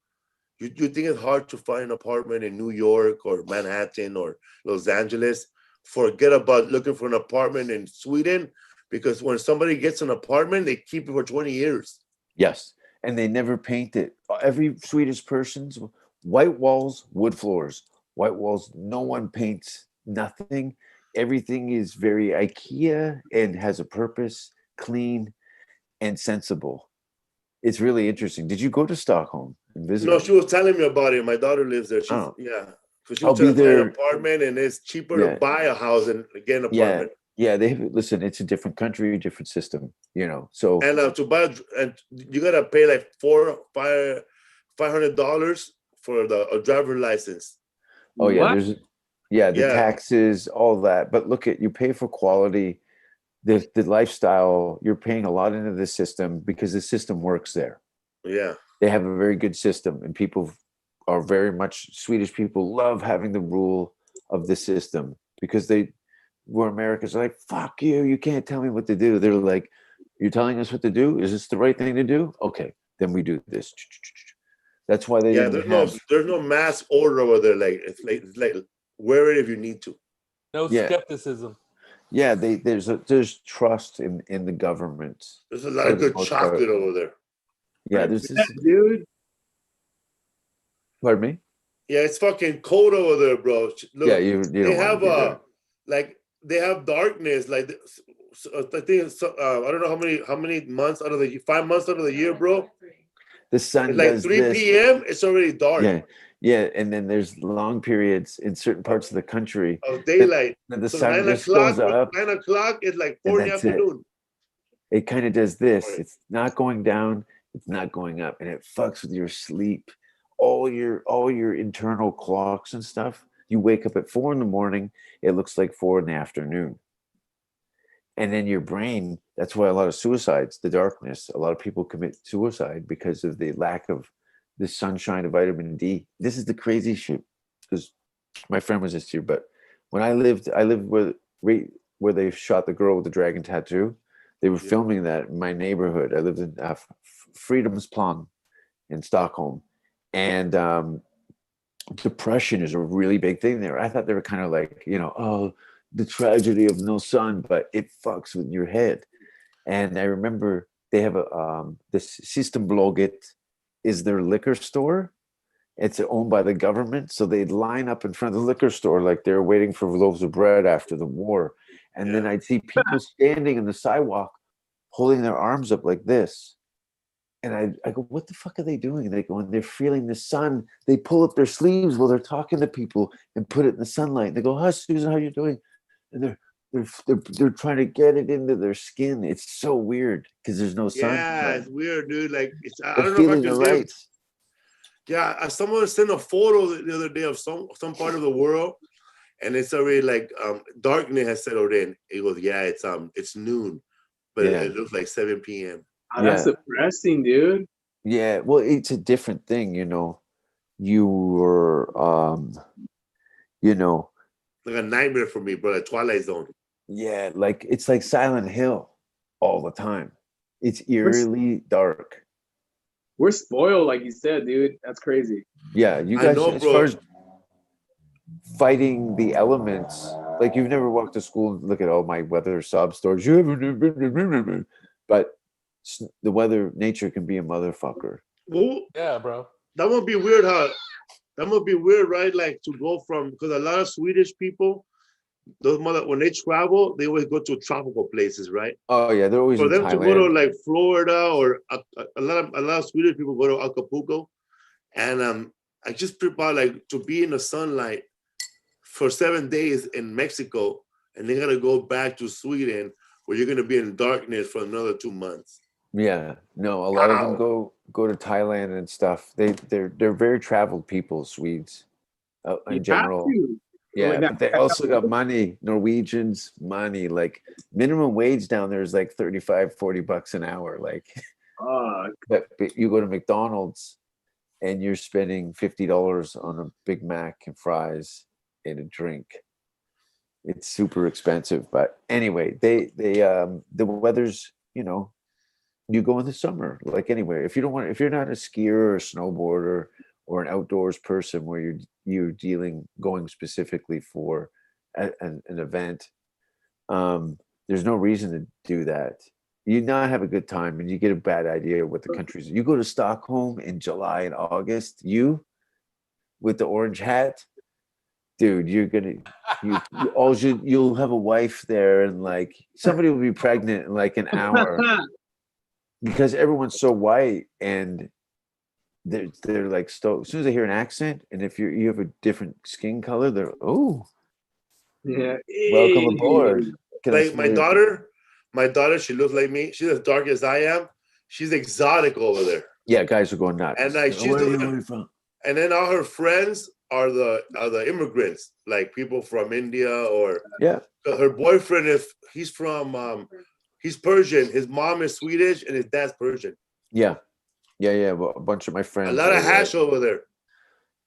you think it's hard to find an apartment in New York or Manhattan or Los Angeles? Forget about looking for an apartment in Sweden, because when somebody gets an apartment, they keep it for 20 years. yes, and they never paint it. Every Swedish person's white walls, wood floors. White walls. No one paints. Nothing. Everything is very IKEA and has a purpose, clean and sensible. It's really interesting. Did you go to Stockholm and visit? No, she was telling me about it. My daughter lives there. She's Oh. yeah. So she I'll was be trying to find an there. apartment, and it's cheaper Yeah. to buy a house and get an Yeah, apartment. yeah. Listen. It's a different country, different system. So And to buy, and you gotta pay like $500 for a driver license. oh yeah, What? the Yeah. taxes, all that. But look at, you pay for quality, the lifestyle. You're paying a lot into the system because the system works there. Yeah. They have a very good system, and people are very much, Swedish people love having the rule of the system, because where Americans are like, fuck you, you can't tell me what to do. They're like, you're telling us what to do? Is this the right thing to do? Okay, then we do this. That's why they Yeah, didn't there's no mass order over there. Like, it's like wear it if you need to. No Yeah. skepticism. Yeah, there's trust in the government. There's a lot For of the good most chocolate part. over there. Yeah, I there's bet, this. dude. Pardon me. Yeah, it's fucking cold over there, bro. Look, Yeah, you they don't want have to be there. like they have darkness. Like, I think it's, I don't know how many months out of the 5 months out of the year, bro. The sun It's like does 3 this. p.m. It's already dark. Yeah, and then there's long periods in certain parts of the country Of daylight. that the So sun 9 just o'clock, goes up. 9 o'clock is like And 4 in the that's it. afternoon. It kind of does this. Right. It's not going down. It's not going up, and it fucks with your sleep. All your internal clocks and stuff. You wake up at 4 in the morning. It looks like 4 in the afternoon. And then your brain. That's why a lot of suicides, the darkness. A lot of people commit suicide because of the lack of the sunshine, the vitamin D. This is the crazy shit. Because my friend was just here, but when I lived where they shot the girl with the dragon tattoo. They were filming that in my neighborhood. I lived in Fridhemsplan in Stockholm, and depression is a really big thing there. I thought they were kind of like, oh, the tragedy of no sun, but it fucks with your head. And I remember they have this Systembolaget is their liquor store. It's owned by the government, so they'd line up in front of the liquor store like they're waiting for loaves of bread after the war. And then I'd see people standing in the sidewalk holding their arms up like this. And I go, what the fuck are they doing? They go, and they're feeling the sun. They pull up their sleeves while they're talking to people and put it in the sunlight. And they go, hi, Susan, how you doing? And they're trying to get it into their skin. It's so weird because there's no sun. Yeah, it's weird, dude. Like, I They're don't know feeling if I the can lights. Yeah, someone sent a photo the other day of some part of the world, and it's already like darkness has settled in. He goes, yeah, it's noon, but it looks like 7 p.m. Oh, that's depressing, dude. Yeah, well, it's a different thing, You were, Like a nightmare for me, bro. A Twilight Zone. yeah, like it's like Silent Hill all the time. It's eerily dark. We're spoiled, like you said, dude. That's crazy. Yeah, you I guys, know, as bro. far as fighting the elements, like you've never walked to school and look at all my weather sob stories. But the weather, nature can be a motherfucker. Well, Yeah, bro. that would be weird. That would be weird, right? Like to go from, because a lot of Swedish people, when they travel, they always go to tropical places, right? Oh yeah, they're always For in them Thailand. to go to like Florida or a lot of Swedish people go to Acapulco, and I just prefer like to be in the sunlight for 7 days in Mexico, and they gotta go back to Sweden where you're gonna be in darkness for another 2 months. Yeah, no, a lot of them go to Thailand and stuff. They're very traveled people, Swedes, in general. Yeah, but they also got money. Norwegians, money. Like minimum wage down there is like 35, 40 bucks an hour. Like, but you go to McDonald's and you're spending $50 on a Big Mac and fries and a drink. It's super expensive. But anyway, the weather's, you go in the summer, like anywhere. If you're not a skier or a snowboarder or an outdoors person where you're going specifically for an event, there's no reason to do that. You not have a good time and you get a bad idea of what the country's. You go to Stockholm in July and August, you with the orange hat, dude, you'll have a wife there and like somebody will be pregnant in like an hour. Because everyone's so white and they're like as soon as they hear an accent, and if you have a different skin color, they're welcome aboard. Like my daughter, she looks like me. She's as dark as I am. She's exotic over there. Yeah, guys are going nuts. And like where are you from? And then all her friends are the immigrants, like people from India or her boyfriend he's from he's Persian. His mom is Swedish and his dad's Persian. Yeah. Well, a bunch of my friends. A lot of hash over there.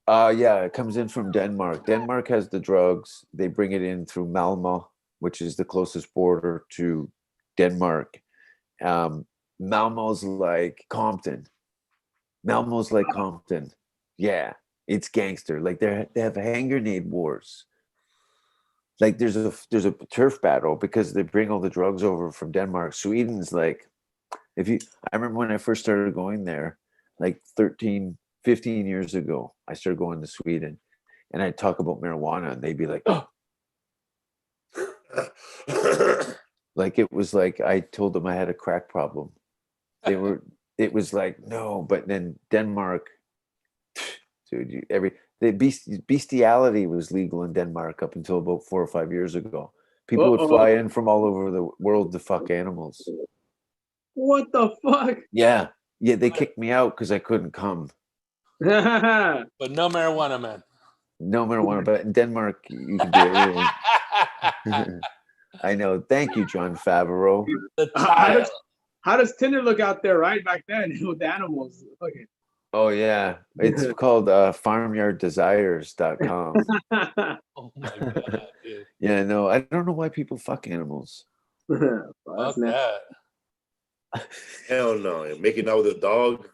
Yeah, it comes in from Denmark. Denmark has the drugs. They bring it in through Malmö, which is the closest border to Denmark. Malmö's like Compton. Yeah, it's gangster. Like they have hand grenade wars. Like there's a turf battle because they bring all the drugs over from Denmark. Sweden's like, I remember when I first started going there, like 13, 15 years ago, I started going to Sweden and I'd talk about marijuana and they'd be like, oh. Like it was like I told them I had a crack problem. It was like, no, but then Denmark, dude, bestiality was legal in Denmark up until about 4 or 5 years ago. People would fly in from all over the world to fuck animals. What the fuck? Yeah, they kicked me out because I couldn't come. But no marijuana, man. No marijuana, but in Denmark you can do everything. I know. Thank you, John Favreau. The child. How does Tinder look out there right back then with the animals? Okay. Oh yeah, it's called farmyarddesires.com. Oh my god, dude. Yeah, no, I don't know why people fuck animals. Fuck that. Hell no. You're making out with a dog.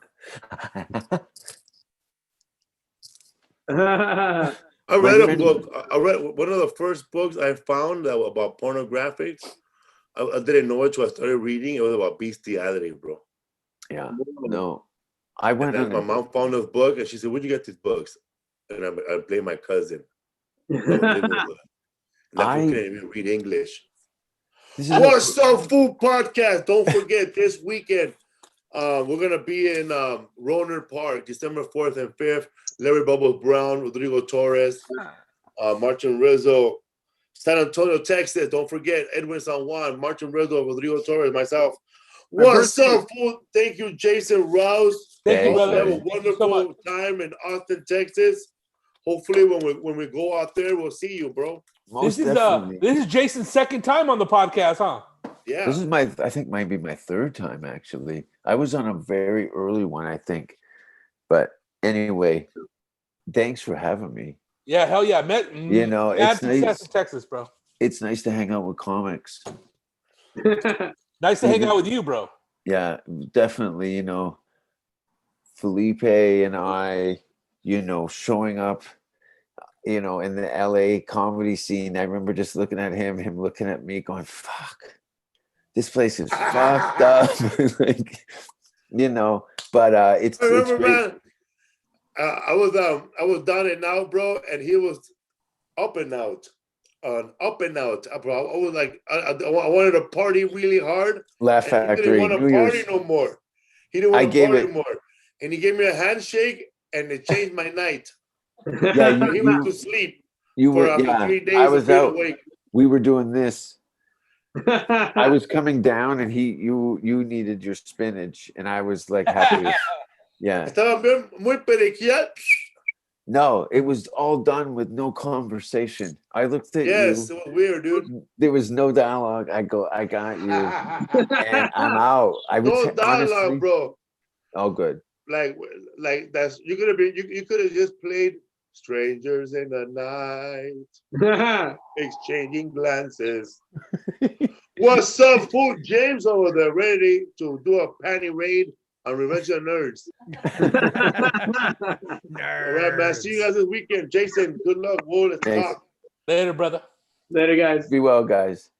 I read a book. I read one of the first books I found about pornographic. I didn't know it, so I started reading. It was about bestiality, bro. Yeah, no, I went And on then my mom found this book, and she said, "Where'd you get these books?" And I blame my cousin. That fool couldn't even read English. What's Up Food Podcast? Don't forget this weekend. We're gonna be in Roner Park, December 4th and 5th. Larry Bubbles Brown, Rodrigo Torres, Martin Rizzo, San Antonio, Texas. Don't forget Edwin San Juan, Martin Rizzo, Rodrigo Torres, myself. What's up, food? Thank you, Jason Rouse. Thank you, brother. Have a wonderful time in Austin, Texas. Hopefully, when we go out there, we'll see you, bro. Most this definitely. Is Jason's second time on the podcast, huh? Yeah. This is I think might be my third time actually. I was on a very early one, I think. But anyway, thanks for having me. Yeah, hell yeah. You know, it's success nice in Texas, bro. It's nice to hang out with comics. Nice to hang out with you, bro. Yeah, definitely. You know, Felipe and I, you know, showing up, you know, in the LA comedy scene. I remember just looking at him looking at me going, fuck, this place is fucked up. Like, you know, but it's great. Man, I was down and out, bro, and he was up and out. Up and out, bro. I was like, I wanted to party really hard. Laugh Factory. He didn't want to party no more. He didn't want to party anymore. And he gave me a handshake, and it changed my night. Yeah, he went to sleep. You were, after yeah. 3 days. I was out. Awake. We were doing this. I was coming down, and you needed your spinach, and I was like happy. Yeah. Estaba muy perequia. No, it was all done with no conversation. I looked at you. Yes, it was weird, dude. There was no dialogue. I go, I got you, and I'm out. I would no say, dialogue, honestly, bro. Oh, good. Like that's you could have been. You could have just played "Strangers in the Night," exchanging glances. What's up, food? James over there, ready to do a panty raid on Revenge of the Nerds. All right, man. See you guys this weekend. Jason, good luck. Whoa, let's talk. Later, brother. Later, guys. Be well, guys.